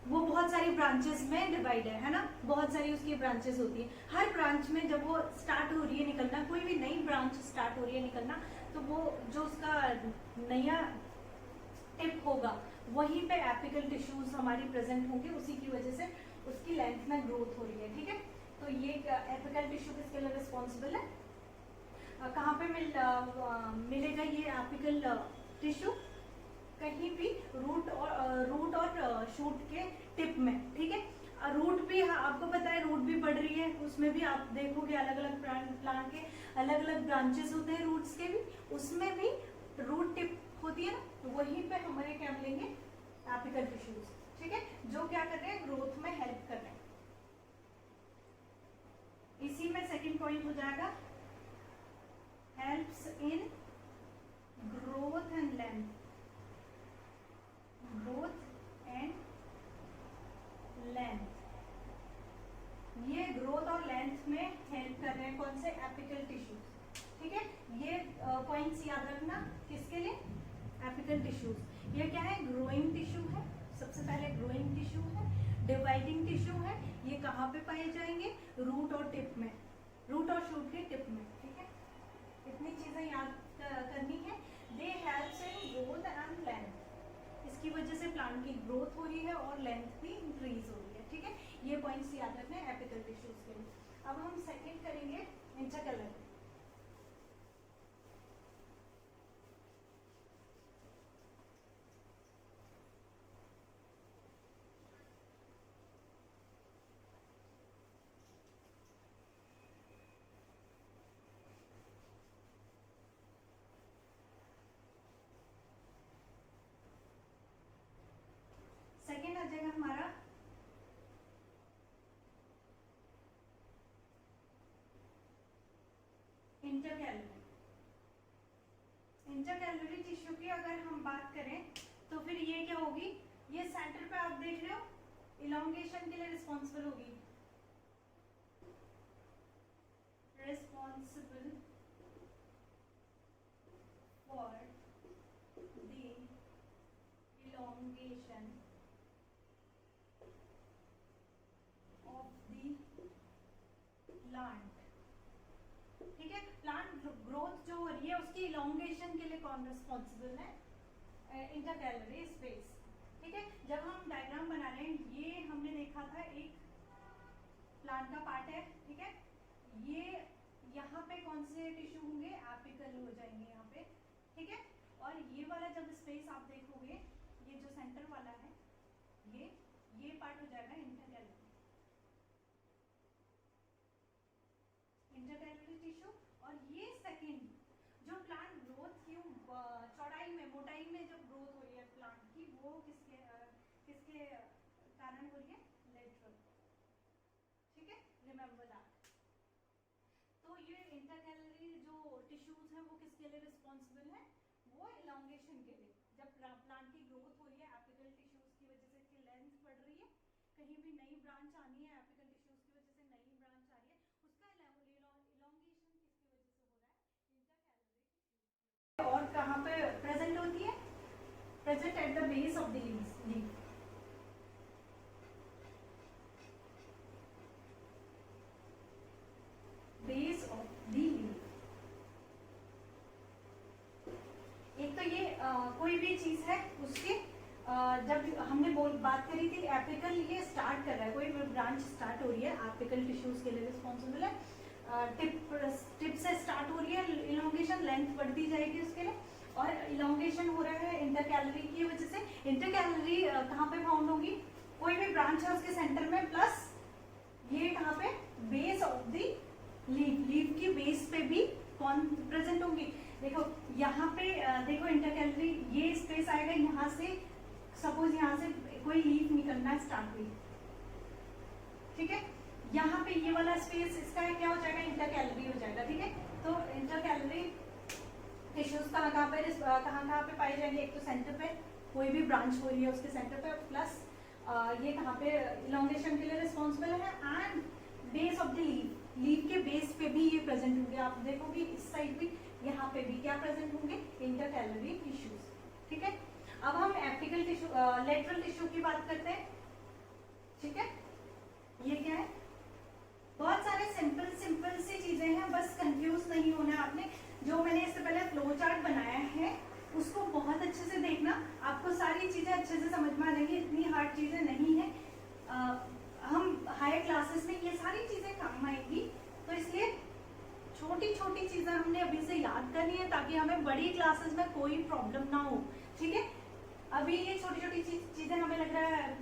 वो बहुत सारी ब्रांचेस में डिवाइड है ना, बहुत सारी उसकी ब्रांचेस होती है। हर ब्रांच में जब वो स्टार्ट हो रही है निकलना, कोई भी नई ब्रांच स्टार्ट हो रही है निकलना, तो वो जो उसका नया टिप होगा वहीं पे एपिकल टिश्यूज हमारी प्रेजेंट होंगे, उसी की वजह से उसकी लेंथ में ग्रोथ हो रही है। ठीक है, तो ये एपिकल टिश्यू किसके लिए रिस्पॉन्सिबल है, कहाँ पे मिलेगा ये एपिकल टिश्यू, कहीं भी रूट और शूट के टिप में। ठीक है, रूट भी आपको पता है, रूट भी बढ़ रही है, उसमें भी आप देखोगे अलग अलग प्लांट के अलग अलग ब्रांचेस होते हैं रूट्स के भी, उसमें भी रूट टिप होती है ना, तो वहीं पे हमारे क्या मिलेंगे, एपिकल टिश्यूज। ठीक है, जो क्या कर रहे हैं, ग्रोथ में हेल्प कर रहे हैं। इसी में सेकंड पॉइंट हो जाएगा, helps in growth and length, growth and length. ये ग्रोथ और लेंथ में हेल्प कर रहे हैं, कौन से, एपिकल टिश्यूज। ठीक है, ये पॉइंट्स याद रखना, किसके लिए, एपिकल टिश्यूज। ये क्या है, ग्रोइंग टिश्यू है, सबसे पहले ग्रोइंग टिश्यू है, डिवाइडिंग टिश्यू है। ये कहाँ पे पाए जाएंगे, रूट और टिप में, रूट और शूट के टिप में। ठीक है, इतनी चीजें याद करनी है। दे helps in growth and length, इसकी वजह से प्लांट की ग्रोथ हो रही है और लेंथ भी इंक्रीज हो रही है। ठीक है, ये पॉइंट्स याद रखने हैं एपिकल टिश्यूज के लिए। अब हम सेकंड करेंगे इंटरकैलरी। सेकेंड आ जाएगा हमारा इंटरकैलरी। इंटरकैलरी टिश्यू की अगर हम बात करें तो फिर ये क्या होगी, ये सेंटर पे आप देख रहे हो इलोंगेशन के लिए रिस्पॉन्सिबल होगी, responsible for the elongation of the plant. ठीक है, प्लांट ग्रोथ जो हो रही है उसकी इलोंगेशन के लिए कौन रिस्पॉन्सिबल है, इंटरकैलरी स्पेस। ठीक है, जब हम डायग्राम बना रहे हैं, ये हमने देखा था एक प्लांट का पार्ट है, ठीक है। ये यहाँ पे कौन से टिश्यू होंगे, एपिकल हो जाएंगे यहाँ पे, ठीक है। और ये वाला जब स्पेस आप देखोगे, ये जो सेंटर वाला है, ये पार्ट हो जाएगा इंटरकैलरी टिश्यू। और ये सेकंड जो प्लांट ग्रोथ की चौड़ाई में, मोटाई में जब ग्रोथ हो रही है प्लांट की, वो किसके कारण हो रही है, लेटरल, ठीक है, रिमेम्बर दैट। तो ये इंटरकैलरी जो टिश्यूज हैं वो किसके लिए रिस्पॉन्सिबल है, वो इलॉन्गेशन के लिए। जब प्लांट की ग्रोथ हो रही है एपिकल टिश्यूज की वजह से, इसकी लेंथ बढ़ रही है, कहीं भी नई ब्रांच आनी है एपिकल टिश्यूज की वजह से, नई ब्रांच आ रही है, उसका इलॉन्गेशन किसकी वजह से हो रहा है, इंटरकैलरी टिश्यूज। और कहाँ पे प्रेजेंट होती है, present at the base of the leaf, base of the leaf. एक तो ये कोई भी चीज है उसके जब हमने बात करी थी एपिकल, ये स्टार्ट कर रहा है, कोई ब्रांच स्टार्ट हो रही है, एपिकल टिश्यूज के लिए रिस्पॉन्सिबल है। टिप से स्टार्ट हो रही है, इलॉन्गेशन, लेंथ बढ़ती जाएगी उसके लिए, और इलॉन्गेशन हो रहा है इंटरकैलरी की वजह से। इंटरकैलरी कहाँ पे फाउंड होगी, कोई भी ब्रांच है उसके सेंटर में, प्लस ये कहाँ पे, base of the leaf, leaf की बेस पे भी कौन प्रेजेंट होंगी, देखो यहाँ पे देखो इंटरकैलरी, ये स्पेस आएगा यहाँ से, सपोज यहाँ से कोई लीफ निकलना स्टार्ट हुई, ठीक है, यहाँ पे ये वाला स्पेस इसका क्या हो जाएगा, इंटरकैलरी हो जाएगा, ठीक है। तो इंटरकैलरी टिश्यूज कहाँ पे पाए जाएंगे, एक तो सेंटर पे, कोई भी ब्रांच हो रही है उसके सेंटर पे, प्लस ये कहाँ पे इलॉन्गेशन के लिए रिस्पॉन्सिबल है, and base of the leaf, leaf के बेस पे भी ये प्रेजेंट होंगे। आप देखोगे इस साइड भी, यहाँ पे भी क्या प्रेजेंट होंगे, इंटरकैलरी टिश्यूज, ठीक है। अब हम एपिकल टिश्यू, लेटरल टिश्यू की बात करते हैं, ठीक है। ये क्या है, बहुत सारे सिंपल सी चीजें हैं, बस कंफ्यूज नहीं होना आपने। जो मैंने इससे पहले फ्लो चार्ट बनाया है उसको बहुत अच्छे से देखना, आपको सारी चीजें अच्छे से समझ में आ जाएंगी, इतनी हार्ड चीजें नहीं है। हम हायर क्लासेस में ये सारी चीजें काम आएंगी, तो इसलिए छोटी छोटी चीजें हमने अभी से याद करनी है, ताकि हमें बड़ी क्लासेस में कोई प्रॉब्लम ना हो, ठीक है। अभी ये छोटी छोटी चीजें हमें लग रहा है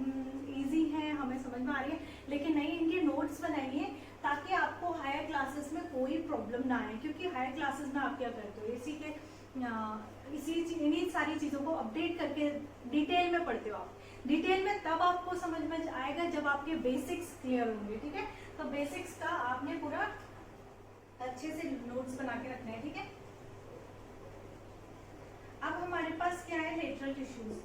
इजी है, हमें समझ में आ रही है, लेकिन नहीं, इनके नोट्स बनाइए ताकि आपको हायर क्लासेस में कोई प्रॉब्लम ना आए। क्योंकि हायर क्लासेस में आप क्या करते हो, इन्हीं सारी चीजों को अपडेट करके डिटेल में पढ़ते हो आप। डिटेल में तब आपको समझ में आएगा जब आपके बेसिक्स क्लियर होंगे, ठीक है। तो बेसिक्स का आपने पूरा अच्छे से नोट्स बना के रखना है, ठीक है। अब हमारे पास क्या है, लेटरल टिश्यूज,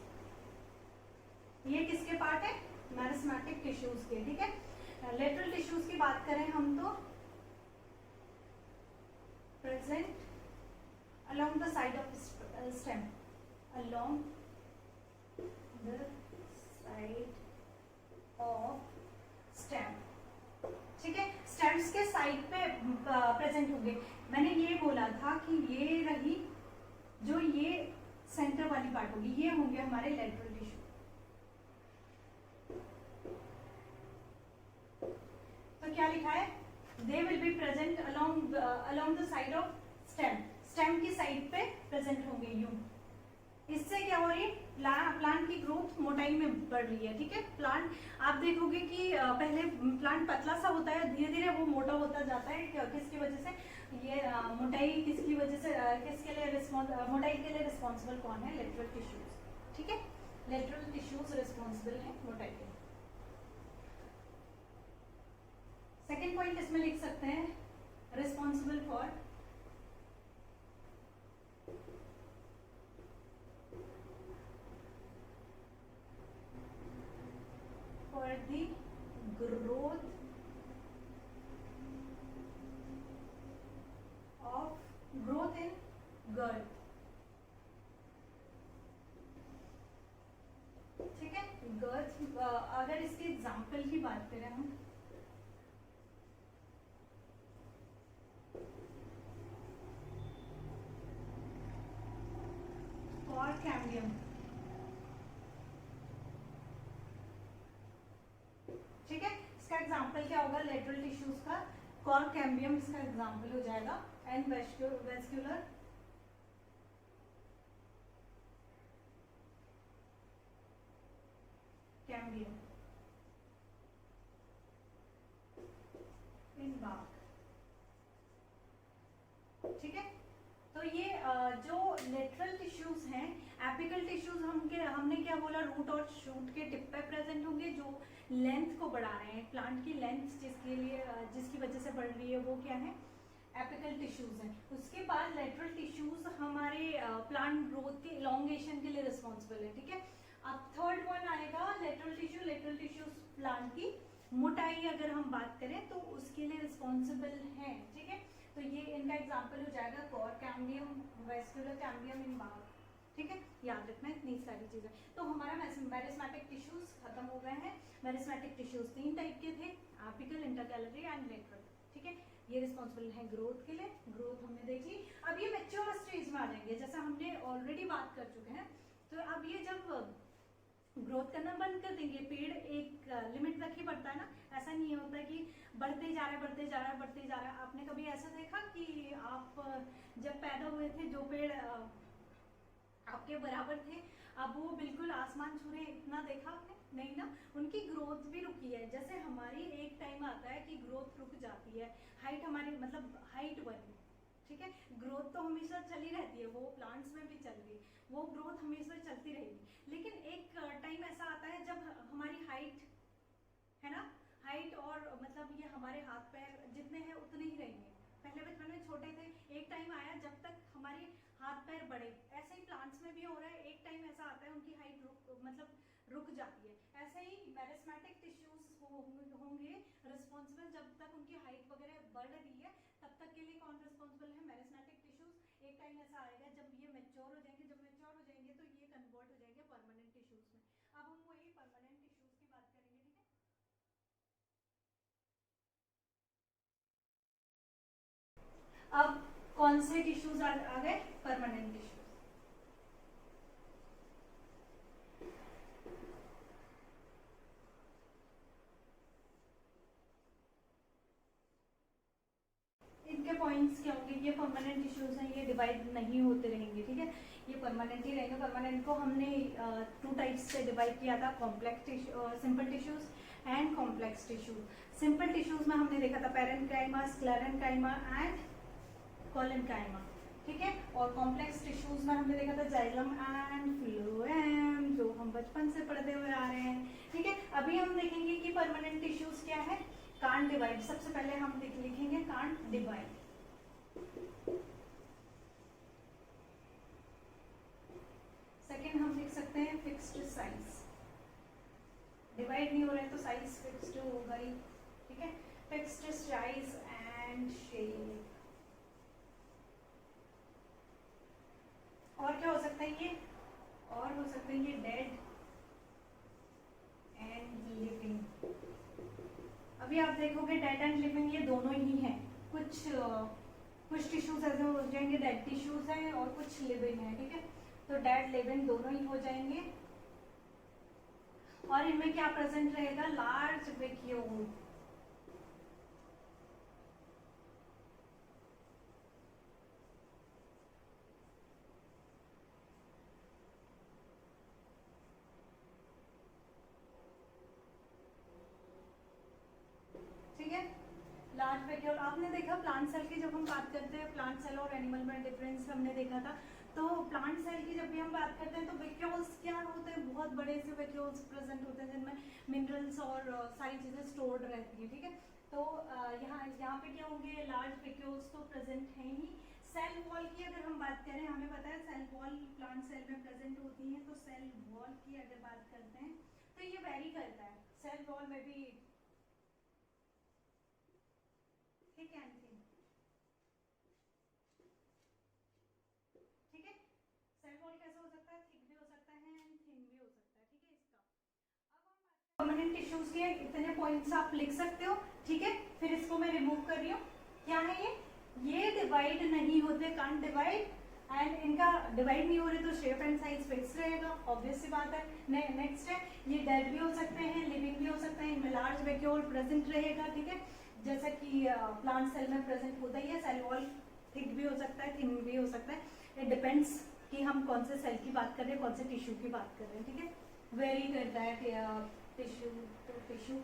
ये किसके पार्ट है, मैरिस्मेटिक टिश्यूज के, ठीक है। लेटरल टिश्यूज की बात करें हम तो present along the side of stem, along the side of stem, ठीक है। स्टेम्स के साइड पे प्रेजेंट होंगे। मैंने ये बोला था कि ये रही जो ये सेंटर वाली पार्ट होगी, ये होंगे हमारे लेटरल टिश्यू। तो क्या लिखा है, they will be present along the side of stem, stem की साइड पे प्रेजेंट होंगे यूं। इससे क्या हो रही है, प्लांट की ग्रोथ मोटाई में बढ़ रही है, ठीक है। प्लांट आप देखोगे कि पहले प्लांट पतला सा होता है, धीरे धीरे वो मोटा होता जाता है, किसकी वजह से, ये मोटाई किसकी वजह से, किसके लिए मोटाई के लिए रिस्पॉन्सिबल कौन है, लेटरल टिश्यूज, ठीक है। लेटरल टिश्यूज रिस्पॉन्सिबल है मोटाई के। सेकेंड पॉइंट इसमें लिख सकते हैं, responsible for the growth in girth, ठीक है। गर्थ, अगर इसके एग्जाम्पल की बात करें हम, कैम्बियम, ठीक है, इसका एग्जाम्पल एग्जाम्पल क्या होगा लेटरल टिश्यूज का? कॉर कैम्बियम इसका एग्जाम्पल हो जाएगा, and vascular cambium in bark. ठीक है, तो ये जो लेटरल टिश्यूज हैं, एपिकल टिश्यूज हमने क्या बोला, रूट और शूट के टिप पे प्रेजेंट होंगे, जो लेंथ को बढ़ा रहे हैं, प्लांट की लेंथ जिसकी वजह से बढ़ रही है, वो क्या है? एपिकल टिश्यूज हैं। उसके बाद लेटरल टिश्यूज हमारे प्लांट ग्रोथ के इलॉन्गेशन के लिए रिस्पॉन्सिबल है। ठीक है, अब थर्ड वन आएगा lateral tissue. Lateral tissues plant की मोटाई अगर हम बात करें तो उसके लिए रिस्पॉन्सिबल है। ठीक है, तो ये इनका एग्जाम्पल हो जाएगा cork cambium, vascular cambium in bark. ठीक है, याद रखना इतनी सारी चीजें। तो हमारा मेरिस्मेटिक टिश्यूज खत्म हो गए हैं। मेरिस्मेटिक टिश्यूज 3 टाइप के थे, एपिकल, इंटरकैलरी एंड लेटरल। ठीक है, ये रिस्पॉन्सिबल है ग्रोथ के लिए, ग्रोथ हमने देख ली। अब ये मैच्योर स्टेज में आ जाएंगे, जैसा हमने ऑलरेडी बात कर चुके हैं। तो अब ये जब ग्रोथ करना बंद कर देंगे, पेड़ एक लिमिट तक ही बढ़ता है ना, ऐसा नहीं होता कि बढ़ते जा रहा है बढ़ते जा रहा है बढ़ते जा रहा है। आपने कभी ऐसा देखा कि आप जब पैदा हुए थे जो पेड़ आपके बराबर थे, अब वो बिल्कुल आसमान छू रहे, इतना देखा आपने? नहीं ना, उनकी ग्रोथ भी रुकी है। जैसे हमारी एक टाइम आता है कि ग्रोथ रुक जाती है, हाइट हमारी मतलब हाइट बनी। ठीक है, ग्रोथ तो हमेशा चली रहती है, वो प्लांट्स में भी चल रही है, वो ग्रोथ हमेशा चलती रहेगी। लेकिन एक टाइम ऐसा आता है जब हमारी हाइट है ना, हाइट और मतलब ये हमारे हाथ पैर जितने हैं उतने ही रहेंगे। पहले बचपन में छोटे थे, एक टाइम आया जब तक हमारे हाथ पैर बढ़े। ऐसे ही प्लांट्स में भी हो रहा है, एक टाइम ऐसा आता है उनकी हाइट रुक जाती है। ऐसे ही मेरिस्मेटिक टिश्यूज होंगे रिस्पॉन्सिबल, जब तक उनकी हाइट वगैरह बढ़ रही है तब तक के लिए कौन रिस्पॉन्सिबल है? Meristematic tissues. एक टाइम ऐसा आएगा जब ये मैच्योर हो जाएंगे, तो ये कन्वर्ट हो जाएंगे परमानेंट टिश्यूज में। अब हम वही परमानेंट टिश्यूज की बात करेंगे। ठीक है, अब कौन से टिश्यूज आ गए? Permanent tissues. इनके पॉइंट्स क्या होंगे? ये परमानेंट टिश्यूज हैं, ये डिवाइड नहीं होते रहेंगे। ठीक है, ये परमानेंट ही रहेंगे। परमानेंट को हमने 2 टाइप्स से डिवाइड किया था, complex tissue, simple tissues and complex tissues. Simple tissues में हमने देखा था पैरेन्काइमा, स्क्लेरेन्काइमा एंड कोलेन्काइमा। ठीक है, और कॉम्प्लेक्स टिश्यूज में हमने देखा था जाइलम एंड फ्लोएम, जो हम बचपन से पढ़ते हुए आ रहे हैं। ठीक है, अभी हम देखेंगे कि परमानेंट टिश्यूज क्या है। कांट डिवाइड, सबसे पहले हम लिखेंगे कांट डिवाइड। सेकेंड हम लिख सकते हैं फिक्स्ड साइज। डिवाइड नहीं हो रहा है तो साइज फिक्स्ड होगा ही। ठीक है, फिक्स्ड साइज एंड शेप। और क्या हो सकता है ये? और हो सकता है ये डेड एंड लिविंग। अभी आप देखोगे डेड एंड लिविंग ये दोनों ही हैं। कुछ टिश्यूज ऐसे हो जाएंगे डेड टिश्यूज हैं और कुछ लिविंग है। ठीक है, तो डेड लिविंग दोनों ही हो जाएंगे। और इनमें क्या प्रेजेंट रहेगा? Large vacuole. ठीक है, लार्ज वैक्यूल। आपने देखा प्लांट सेल की जब हम बात करते हैं, प्लांट सेल और एनिमल में डिफरेंस हमने देखा था। तो प्लांट सेल की जब भी हम बात करते हैं तो वैक्यूल्स क्या होते हैं? बहुत बड़े से वैक्यूल्स प्रेजेंट होते हैं जिनमें मिनरल्स और सारी चीजें स्टोर्ड रहती है। ठीक है, तो यहाँ पे क्या होंगे? लार्ज वैक्यूल्स तो प्रेजेंट है ही। सेल वॉल की अगर हम बात करें, हमें पता है सेल वॉल प्लांट सेल में प्रेजेंट होती है। तो सेल वॉल की अगर बात करते हैं तो ये वेरी करता है, सेल वॉल में भी थिक एंड थिन। ठीक है, सेल वॉल कैसा हो सकता है? थिक भी हो सकता है एंड थिन भी हो सकता है। ठीक है, इसका अब हम परमानेंट टिश्यूज के इतने पॉइंट्स आप लिख सकते हो। ठीक है, फिर इसको मैं रिमूव कर रही हूँ। क्या है ये डिवाइड नहीं होते, कांट डिवाइड एंड इनका डिवाइड नहीं हो रहे तो शेप एंड साइज फिक्स रहेगा, ऑब्वियस सी बात है। नेक्स्ट है ये डेड भी हो सकते हैं, लिविंग भी हो सकते हैं, इनमें लार्ज वैक्यूल प्रेजेंट रहेगा, ठीक है, जैसा कि प्लांट सेल में प्रेजेंट होता ही है। सेल वॉल थिक भी हो सकता है, थिन भी हो सकता है, इट डिपेंड्स कि हम कौन से सेल की बात कर रहे हैं, कौन से टिश्यू की बात कर रहे हैं, ठीक है, वेरी करता है टिश्यू टू टिश्यू।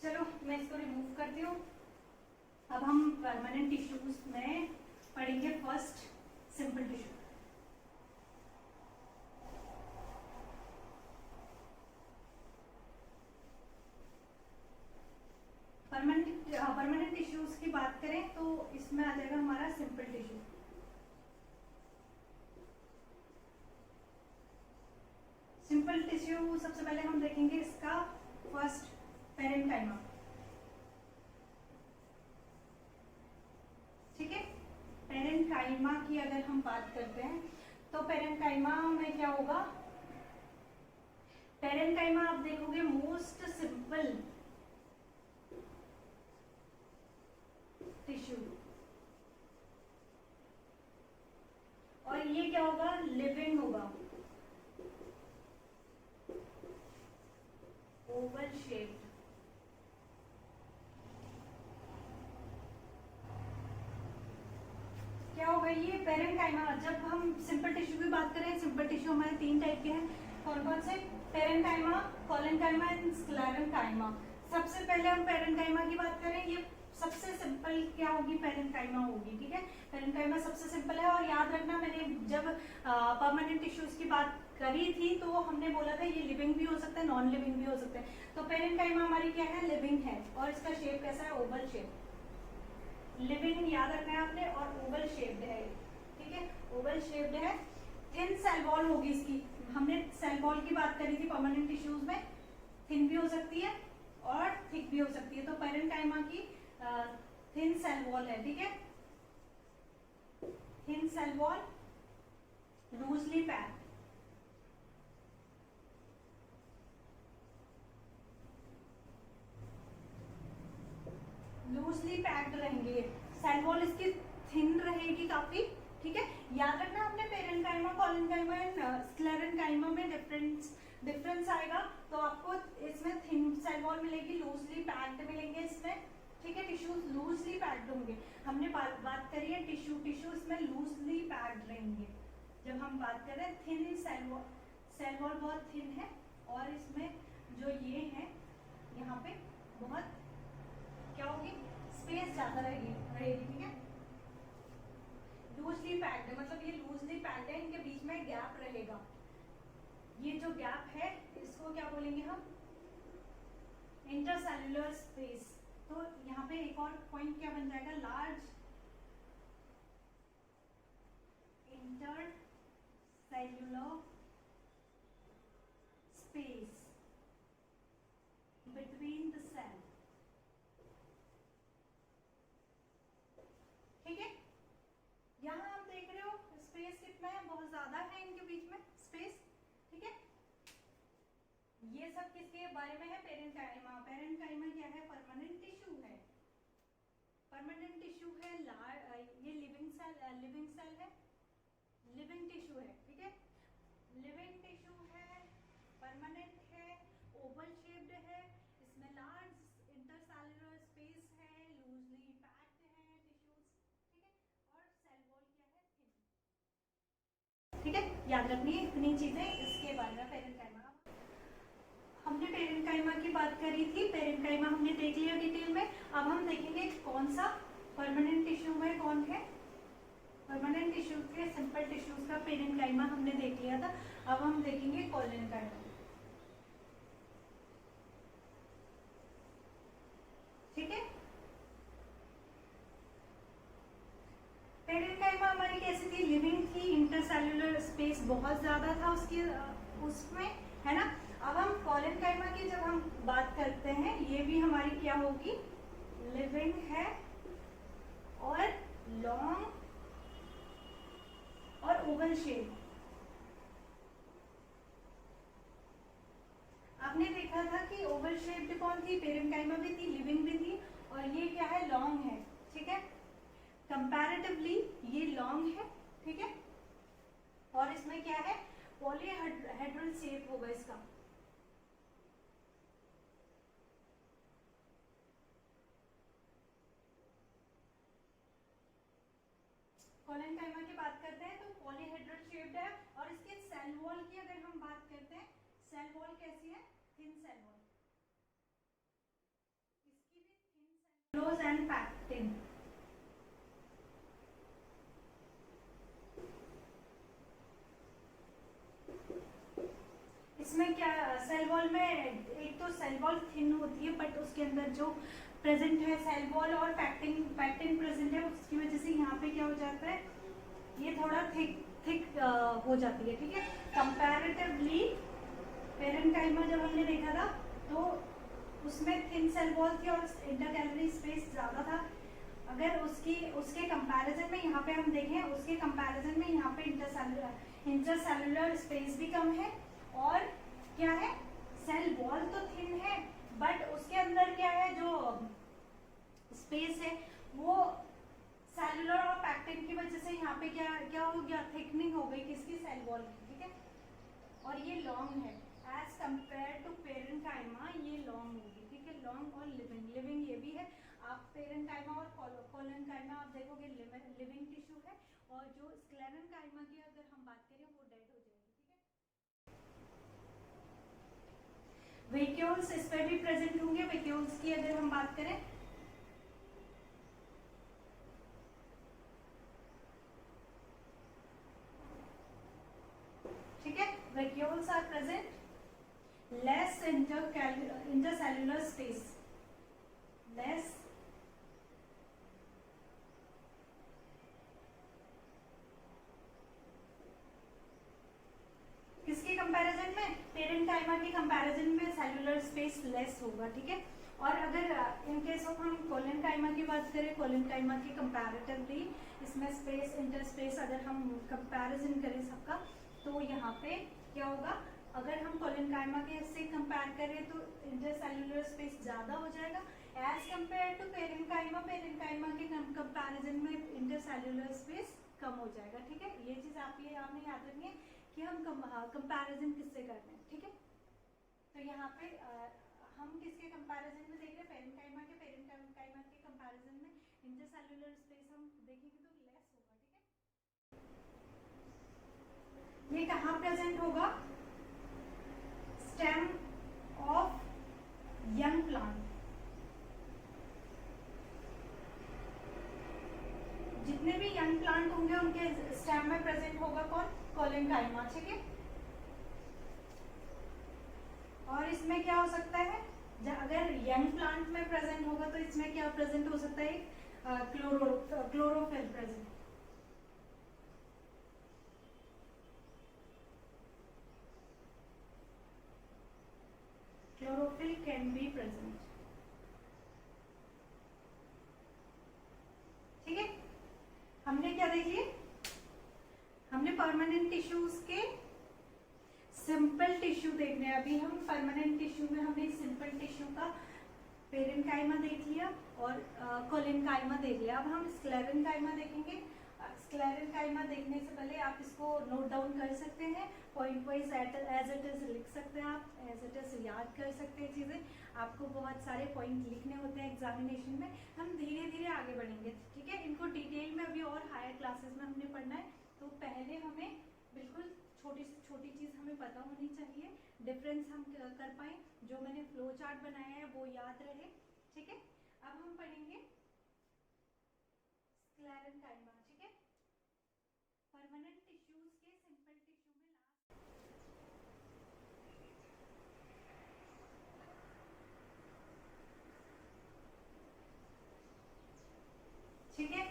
चलो मैं इसको रिमूव करती हूँ। अब हम परमानेंट टिश्यूज में पढ़ेंगे first simple tissue. Permanent tissues की बात करें तो इसमें आ जाएगा हमारा सिंपल टिश्यू। सिंपल टिश्यू सबसे पहले हम देखेंगे इसका फर्स्ट पेरेन्काइमा, ठीक है। पेरेन्काइमा की अगर हम बात करते हैं तो पेरेन्काइमा में क्या होगा, पेरेन्काइमा आप देखोगे मोस्ट सिंपल टिश्यू, और ये क्या होगा, लिविंग होगा, ओवल शेप्ड। क्या होगा ये पेरेन्काइमा। जब हम सिंपल टिश्यू की बात करें, सिंपल टिश्यू हमारे 3 टाइप के हैं, कौन कौन से, पेरेन्काइमा, कोलेन्काइमा एंड स्क्लेरेन्काइमा। सबसे पहले हम पेरेन्काइमा की बात करें, ये सबसे सिंपल क्या होगी, पेरेन्काइमा होगी, ठीक है। पेरेन्काइमा सबसे सिंपल है, और याद रखना मैंने जब परमानेंट टिश्यूज की बात करी थी तो हमने बोला था ये लिविंग भी हो सकता है, नॉन लिविंग भी हो सकता है। तो पेरेन्काइमा हमारी क्या है, लिविंग है, और इसका शेप कैसा है, ओवल शेप। लिविंग याद रखना है आपने, और ओवल शेप्ड है, ठीक है, ओवल शेप्ड है। थिन सेल वॉल होगी इसकी, हमने सेल वॉल की बात करी थी परमानेंट टिश्यूज में, थिन भी हो सकती है और थिक भी हो सकती है। तो पेरेन्काइमा की थिन सेल वॉल है, ठीक है, thin cell wall, loosely packed, loosely packed रहेंगे, सेल वॉल इसकी थिन रहेगी काफी, ठीक है। याद रखना आपने पेरेन्काइमा, कोलेन्काइमा एंड स्क्लेरेन्काइमा में डिफरेंस आएगा, तो आपको इसमें थिन सेल वॉल मिलेगी, लूजली पैक्ड मिलेंगे इसमें, ठीक है, टिश्यूज लूजली पैक्ड होंगे। हमने बात करी है टिश्यू इसमें लूजली पैक्ड रहेंगे। जब हम बात कर रहे हैं थिन सेल वॉल बहुत थिन है, और इसमें जो ये है यहाँ पे बहुत क्या होगी, स्पेस ज्यादा रहेगी, ठीक है। लूजली पैक्ड है मतलब ये लूजली पैक्ड है, इनके बीच में गैप रहेगा, ये जो गैप है इसको क्या बोलेंगे हम, इंटरसेल्युलर स्पेस। तो यहाँ पे एक और पॉइंट क्या बन जाएगा, large intercellular space between the cell, ठीक है। यहाँ आप देख रहे हो स्पेस कितना है, बहुत ज्यादा है इनके बीच में स्पेस, ठीक है। ये सब किसके बारे में है, पेरेन्काइमा। पेरेन्काइमा क्या है, परमानेंट टिश्यू है, परमानेंट टिश्यू है, ये लिविंग सेल है, लिविंग टिश्यू है, ठीक है, लिविंग टिश्यू है, परमानेंट है, ओवल शेप्ड है, इसमें लार्ज इंटरसेल्युलर स्पेस है, लूजली पैक्ड है टिश्यूज, ठीक है, और सेल वॉल क्या है, थिन, ठीक है। याद रखनी है इतनी चीजें इसके बारे में पेरेन्काइमा। हमने पेरेन्काइमा की बात करी थी, पेरेन्काइमा हमने देख लिया डिटेल में। अब हम देखेंगे कौन सा परमानेंट टिश्यू में कौन है, परमानेंट टिश्यू के सिंपल टिश्यूज का पेरेन्काइमा हमने देख लिया था। अब हम देखेंगे कोलेन्काइमा, ठीक है। पेरेन्काइमा हमारी कैसी थी, लिविंग थी, इंटरसेल्युलर स्पेस बहुत ज्यादा था उसमें, है ना। अब हम कोलेन्काइमा की जब हम बात करते हैं, ये भी हमारी क्या होगी, लिविंग है और लॉन्ग और ओवल शेप। आपने देखा था कि ओवल शेप्ड कौन थी, पेरेन्काइमा भी थी, लिविंग भी थी, और ये क्या है, लॉन्ग है, ठीक है। कंपैरेटिवली ये लॉन्ग है, ठीक है, और इसमें क्या है, पॉलीहेड्रल शेप होगा इसका। कोलेनकाइमा की बात करते हैं तो पॉलीहेड्रल शेप्ड है, और इसके सेल वॉल की अगर हम बात करते हैं, सेल वॉल कैसी है, थिन सेल वॉल, इसकी भी thin cell close and pectin. इसमें क्या सेल वॉल में, एक तो सेल वॉल थिन होती है बट उसके अंदर जो प्रेजेंट है सेल वॉल और पैक्टिन प्रेजेंट है, उसकी वजह से यहाँ पे क्या हो जाता है, ये थोड़ा थिक हो जाती है, ठीक है। कंपैरेटिवली पेरेन्काइमा जब हमने देखा था तो उसमें थिन सेल वॉल थी और इंटरकैलरी स्पेस ज़्यादा था। अगर उसके कंपैरिजन में यहाँ पे हम देखें, उसके कंपैरिजन में यहाँ पे इंटरसेलुलर स्पेस भी कम है, और क्या है, सेल वॉल तो थिन है बट उसके अंदर क्या है, जो स्पेस है वो सेलुलर और पैक्टिन की वजह से यहाँ पे क्या हो गया, थिकनिंग हो गई किसकी, सेल वॉल की, ठीक है। और ये लॉन्ग है एज कंपेयर टू पेरेन्काइमा, ये लॉन्ग होगी, ठीक है, लॉन्ग और लिविंग ये भी है। आप पेरेन्काइमा और कोलेनकाइमा आप देखोगे लिविंग टिश्यू है, और जो स्क्लेरेन्काइमा की अगर हम बात करें वो डेड हो जाएगी, ठीक है। वेक्यूल्स इस पर भी प्रेजेंट होंगे, वेक्यूल्स की अगर हम बात करें, ठीक है, vacuoles are present, less intercellular space, less किसके कंपैरिजन में, पेरेन्काइमा की कंपैरिजन में सेलुलर स्पेस लेस होगा, ठीक है। और अगर इन केस ऑफ हम कोलेनकाइमा की बात करें, कोलेनकाइमा की कंपैरेटिवली इसमें स्पेस इंटरस्पेस अगर हम कंपैरिजन करें सबका, तो यहाँ पे क्या होगा, अगर हम कोलेनकाइमा के से कंपेयर करें तो इंटरसेलुलर स्पेस ज़्यादा हो जाएगा as compare to parenchyma, parenchyma के कंपैरिजन में इंटरसेलुलर स्पेस कम हो जाएगा, ठीक है। ये चीज़ आपने याद रखनी है कि हम कंपैरिजन किससे कर रहे हैं, ठीक है। तो यहाँ पे हम किसके कंपैरिजन में देख रहे हैं, पेरेन्काइमा के कंपैरिजन में इंटरसेलुलर स्पेस हम देखेंगे तो लेस होगा, ठीक है। ये कहाँ प्रेजेंट होगा, स्टेम ऑफ यंग प्लांट, जितने भी यंग प्लांट होंगे उनके स्टेम में प्रेजेंट होगा कौन, कोलेनकाइमा, ठीक है। और इसमें क्या हो सकता है, अगर यंग प्लांट में प्रेजेंट होगा तो इसमें क्या प्रेजेंट हो सकता है, chlorophyll present, chlorophyll can be present, ठीक है। हमने क्या देख लिया, हमने परमानेंट टिश्यूज के सिंपल टिश्यू देख रहे हैं। अभी हम परमानेंट टिश्यू में हमने सिंपल टिश्यू का पेरेन्काइमा देख लिया और कोलेनकाइमा देख लिया। अब हम स्क्लेरेन्काइमा देखेंगे। स्क्लेरेन्काइमा देखने से पहले आप इसको नोट डाउन कर सकते हैं, point wise as it is लिख सकते हैं, आप एज इट इज याद कर सकते हैं चीज़ें। आपको बहुत सारे पॉइंट लिखने होते हैं एग्जामिनेशन में। हम धीरे धीरे आगे बढ़ेंगे, ठीक है। इनको डिटेल में अभी और हायर क्लासेस में हमने पढ़ना है, तो पहले हमें बिल्कुल छोटी से छोटी चीज़ हमें पता होनी चाहिए, डिफरेंस हम कर पाए, जो मैंने फ्लो चार्ट बनाया है वो याद रहे, ठीक है। अब हम पढ़ेंगे स्क्लेरेन्काइमा, ठीक है। परमानेंट टिश्यूज के सिंपल टिश्यू में ठीक है,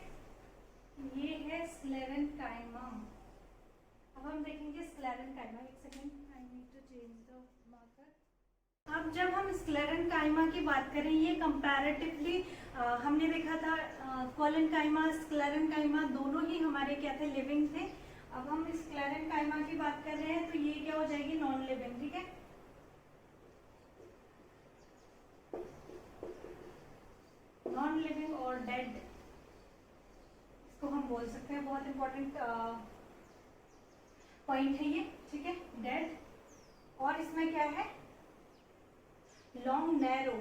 ये है स्क्लेरेन्काइमा। अब हम देखेंगे स्क्लेरेन्काइमा। एक second, I need to change the marker. अब जब हम स्क्लेरेन्काइमा की बात करें, ये कंपैरेटिवली हमने देखा था कोलेनकाइमा स्क्लेरेन्काइमा दोनों ही हमारे क्या थे, लिविंग थे। अब हम स्क्लेरेन्काइमा की बात कर रहे हैं तो ये क्या हो जाएगी, नॉन लिविंग, ठीक है। नॉन लिविंग और डेड, इम्पोर्टेंट पॉइंट है ये, ठीक है, डेड। और इसमें क्या है, लॉन्ग नैरो,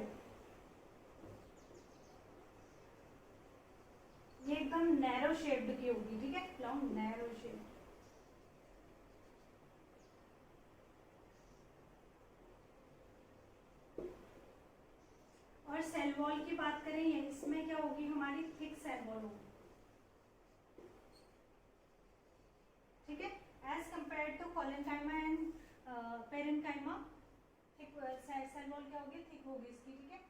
ये एकदम नैरो शेप्ड की होगी, ठीक है, लॉन्ग नैरो शेप। और सेल वॉल की बात करें, इसमें क्या होगी, हमारी थिक सेल वॉल होगी, ठीक है, as compare to collenchyma and parenchyma. Thick cell wall क्या होगी, थिक होगी इसकी, ठीक है।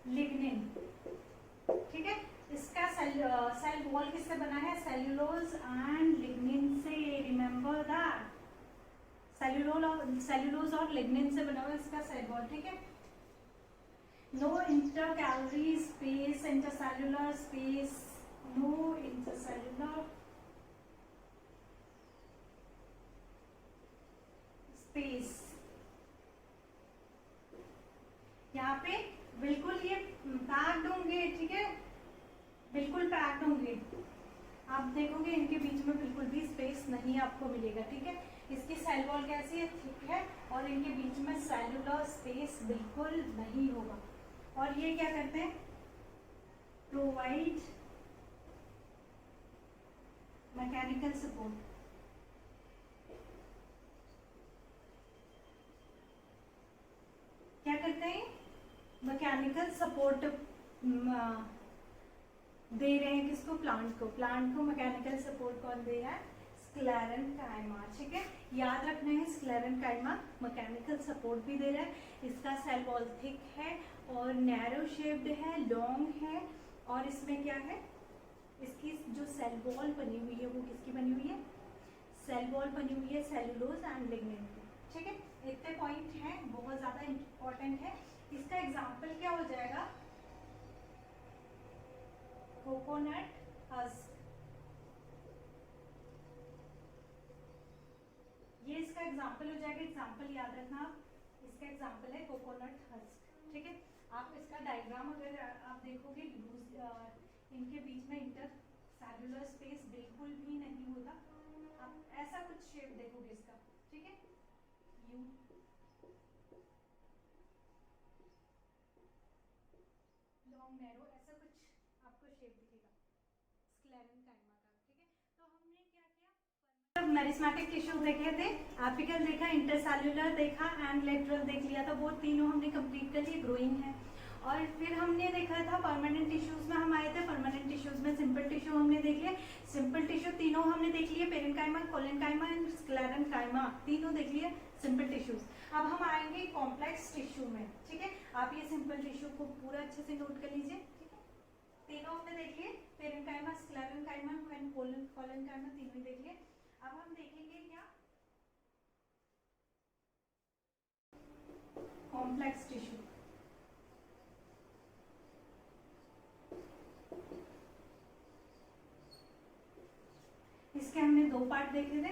लिग्निन, ठीक है, इसका सेल वॉल किससे बना है, सेल्यूलोज एंड लिग्निन से। रिमेंबर दैट, सेल्यूलोज और लिग्निन से बना हुआ इसका सेल वॉल, ठीक है। No intercalary space, intercellular space, no intercellular space. यहाँ पे बिल्कुल ये पैक्ड होंगे, ठीक है, बिल्कुल पैक्ड होंगे। आप देखोगे इनके बीच में बिल्कुल भी स्पेस नहीं आपको मिलेगा, ठीक है। इसकी सेल वॉल कैसी है, थिक है, और इनके बीच में सेलुलर स्पेस बिल्कुल नहीं होगा। और ये क्या करते हैं, प्रोवाइड मैकेनिकल सपोर्ट। क्या करते हैं, मैकेनिकल सपोर्ट दे रहे हैं किसको, प्लांट को मैकेनिकल सपोर्ट कौन दे रहा है, स्क्लेरेन्काइमा, ठीक है। याद रखना है, स्क्लेरेन्काइमा मैकेनिकल सपोर्ट भी दे रहा है। इसका सेल वॉल थिक है और नैरो शेप्ड है, लॉन्ग है, और इसमें क्या है, इसकी जो सेल वॉल बनी हुई है वो किसकी बनी हुई है, सेल वॉल बनी हुई है सेलुलोज एंड लिग्निन की, ठीक है। इतने पॉइंट हैं, बहुत ज्यादा इंपॉर्टेंट है। इसका एग्जाम्पल क्या हो जाएगा, कोकोनट हस्क, ये इसका एग्जाम्पल हो जाएगा। एग्जाम्पल याद रखना आप, इसका एग्जाम्पल है कोकोनट हस्क, ठीक है। आप इसका डायग्राम अगर आप देखोगे, इनके बीच में इंटर सेलुलर स्पेस बिल्कुल भी नहीं होता। आप ऐसा कुछ शेप देखोगे इसका, ठीक है, यू लॉन्ग नैरो, ऐसा कुछ आपको शेप दिखेगा स्क्लेरेन्काइमा का, ठीक है। तो हमने क्या किया, मेरिस्मेटिक टिश्यूज देखे थे, एपिकल देखा, इंटरसेल्युलर देखा एंड लेटरल देख लिया था, वो तीनों हमने कंप्लीट कर लिए, ग्रोइंग है। और फिर हमने देखा था परमानेंट टिश्यूज में हम आए थे, परमानेंट टिश्यूज में सिंपल टिश्यू हमने देख लिया, सिंपल टिश्यू तीनों हमने देख लिए, पेरेन्काइमा, कोलेन्काइमा एंड स्क्लेरेन्काइमा, तीनों देख लिए सिंपल टिश्यूज। अब हम आएंगे कॉम्प्लेक्स टिश्यू में, ठीक है। आप ये सिंपल टिश्यू को पूरा अच्छे से नोट कर लीजिए, ठीक है। तीनों हमने देख लिए, पेरेन्काइमा, स्क्लेरेन्काइमा एंड कोलेन्काइमा, तीनों देख लिए। अब हम देखेंगे क्या, कॉम्प्लेक्स टिश्यू। इसके हमने दो पार्ट देखे थे,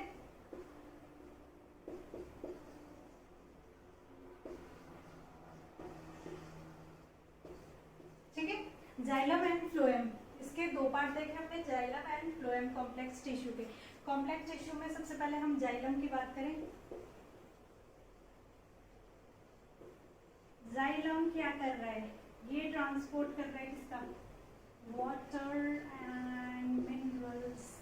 ठीक है, जाइलम एंड फ्लोएम। इसके दो पार्ट देखे हमने, xylem and phloem complex tissue के। कॉम्प्लेक्स टिश्यू में सबसे पहले हम जाइलम की बात करें। जाइलम क्या कर रहा है, ये ट्रांसपोर्ट कर रहा है किसका, water and minerals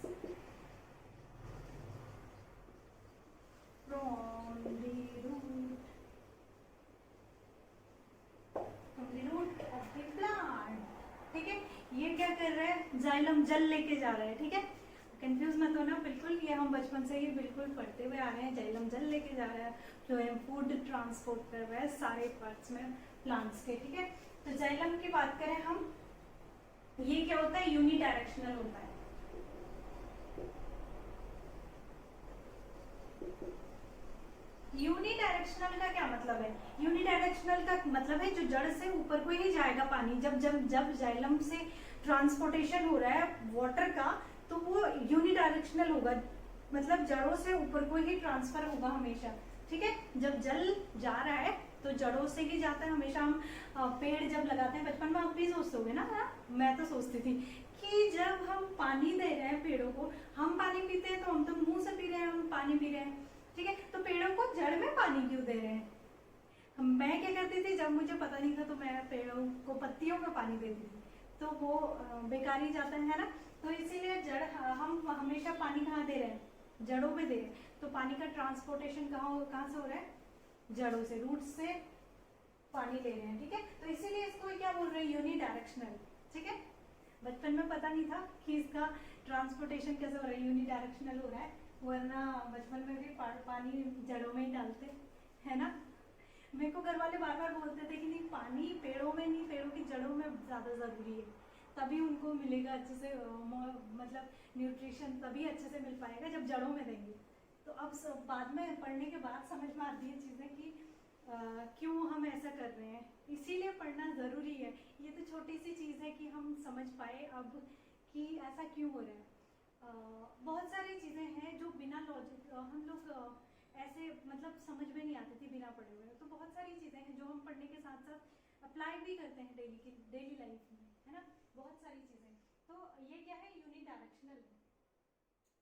from the root of the plant, ठीक है। ये क्या कर रहा है, जाइलम जल लेके जा रहा है, ठीक है। कंफ्यूज मत होना बिल्कुल, ये हम बचपन से ही बिल्कुल पढ़ते हुए आ रहे हैं, जाइलम जल लेके जा रहा है, फ्लोएम फूड ट्रांसपोर्ट कर रहा है सारे पार्ट्स में प्लांट्स के, ठीक है। तो जाइलम की बात करें हम, ये क्या होता है, यूनिडायरेक्शनल होता है। यूनिडायरेक्शनल का क्या मतलब है, यूनिडायरेक्शनल का मतलब है जो जड़ से ऊपर को ही जाएगा पानी। जब जब जब जाइलम से ट्रांसपोर्टेशन हो रहा है वाटर का, तो वो यूनिडायरेक्शनल होगा, मतलब जड़ों से ऊपर को ही ट्रांसफर होगा हमेशा, ठीक है। जब जल जा रहा है तो जड़ों से ही जाता है हमेशा। हम पेड़ जब लगाते हैं, बचपन में आप भी सोचते होगे ना, मैं तो सोचती थी कि जब हम पानी दे रहे हैं पेड़ों को, हम पानी पीते हैं तो हम तो मुंह से पी रहे हैं, हम पानी पी रहे हैं, ठीक है, तो पेड़ों को जड़ में पानी क्यों दे रहे हैं? मैं क्या करती थी, जब मुझे पता नहीं था तो मैं पेड़ों को पत्तियों में पानी देती थी, तो वो बेकार ही जाता है ना। तो इसीलिए जड़, हम हमेशा पानी कहाँ दे रहे हैं? जड़ों में दे रहे हैं। तो पानी का ट्रांसपोर्टेशन कहाँ से हो रहा है? जड़ों से, रूट से पानी ले रहे हैं, ठीक है। तो इसीलिए इसको क्या बोल रहे हैं? यूनी डायरेक्शनल, ठीक है। बचपन में पता नहीं था कि इसका ट्रांसपोर्टेशन कैसे हो रहा है, यूनी डायरेक्शनल हो रहा है, वरना बचपन में भी पानी जड़ों में ही डालते, है ना। मेरे को घर वाले बार बार बोलते थे कि नहीं, पानी पेड़ों में नहीं, पेड़ों की जड़ों में ज़्यादा ज़रूरी है, तभी उनको मिलेगा अच्छे से, मतलब न्यूट्रिशन तभी अच्छे से मिल पाएगा जब जड़ों में देंगे। तो अब बाद में पढ़ने के बाद समझ में आती है चीज़ें कि क्यों हम ऐसा कर रहे हैं, इसीलिए पढ़ना ज़रूरी है। ये तो छोटी सी चीज़ है कि हम समझ पाए अब कि ऐसा क्यों हो रहा है। बहुत सारी चीज़ें हैं जो बिना लॉजिक हम लोग ऐसे मतलब समझ में नहीं आती थी बिना पढ़े हुए। तो बहुत सारी चीज़ें हैं जो हम पढ़ने के साथ साथ अप्लाई भी करते हैं डेली लाइफ में, है ना, बहुत सारी चीज़ें। तो ये क्या है? यूनी डायरेक्शनल है,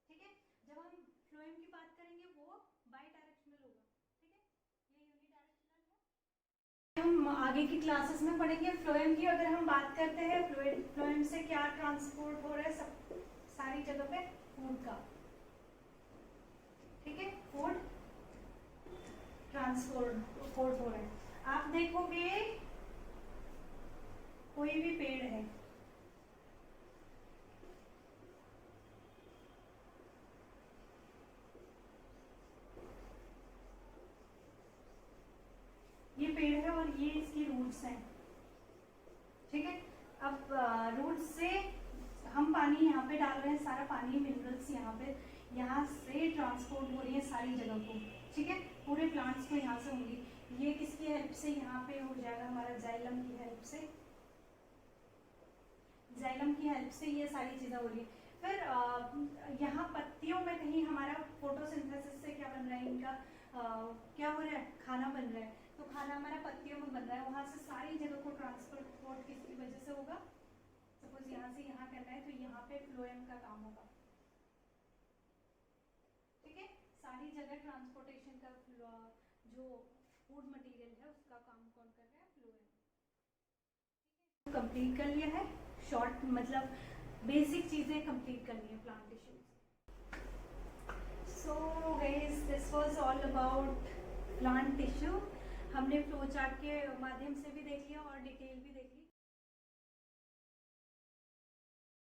ठीक है। जब हम फ्लोएम की बात करेंगे वो बाई डायरेक्शनल होगा, ठीक है, ये यूनी डायरेक्शनल है। हम आगे की क्लासेस में पढ़ेंगे फ्लोएम की। अगर हम बात करते हैं फ्लोएम से क्या ट्रांसपोर्ट हो रहा है, सब सारी जगह पे फूड का, ठीक है, फूड ट्रांसपोर्ट हो रहा है। आप देखोगे कोई भी पेड़ है, ये पेड़ है और ये इसकी रूट्स हैं, ठीक है। अब रूट्स से हम पानी यहाँ पे डाल रहे हैं, सारा पानी मिनरल्स यहाँ से ट्रांसपोर्ट हो रही है सारी जगह को, ठीक है, पूरे प्लांट्स को यहाँ से होंगी। ये किसकी हेल्प से यहाँ पे हो जाएगा? हमारा जाइलम की हेल्प से, जाइलम की हेल्प से ये सारी चीज़ें हो रही है। फिर यहाँ पत्तियों में कहीं हमारा फोटोसिंथेसिस से क्या बन रहा है? इनका क्या हो रहा है? खाना बन रहा है। तो खाना हमारा पत्तियों में बन रहा है, वहाँ से सारी जगह को ट्रांसपोर्ट किसकी वजह से होगा? सपोज यहाँ से यहाँ करना है तो यहाँ पे फ्लोएम का काम होगा, ठीक है। सारी जगह ट्रांसपोर्टेशन का जो फूड मटेरियल है उसका काम कौन कर रहा है? फ्लोएम। कंप्लीट कर लिया है, शॉर्ट मतलब बेसिक चीज़ें कंप्लीट करनी है plant tissues. So guys, this was all about plant tissue. हमने फ्लो चार्ट के माध्यम से भी देख लिया और डिटेल भी देख ली।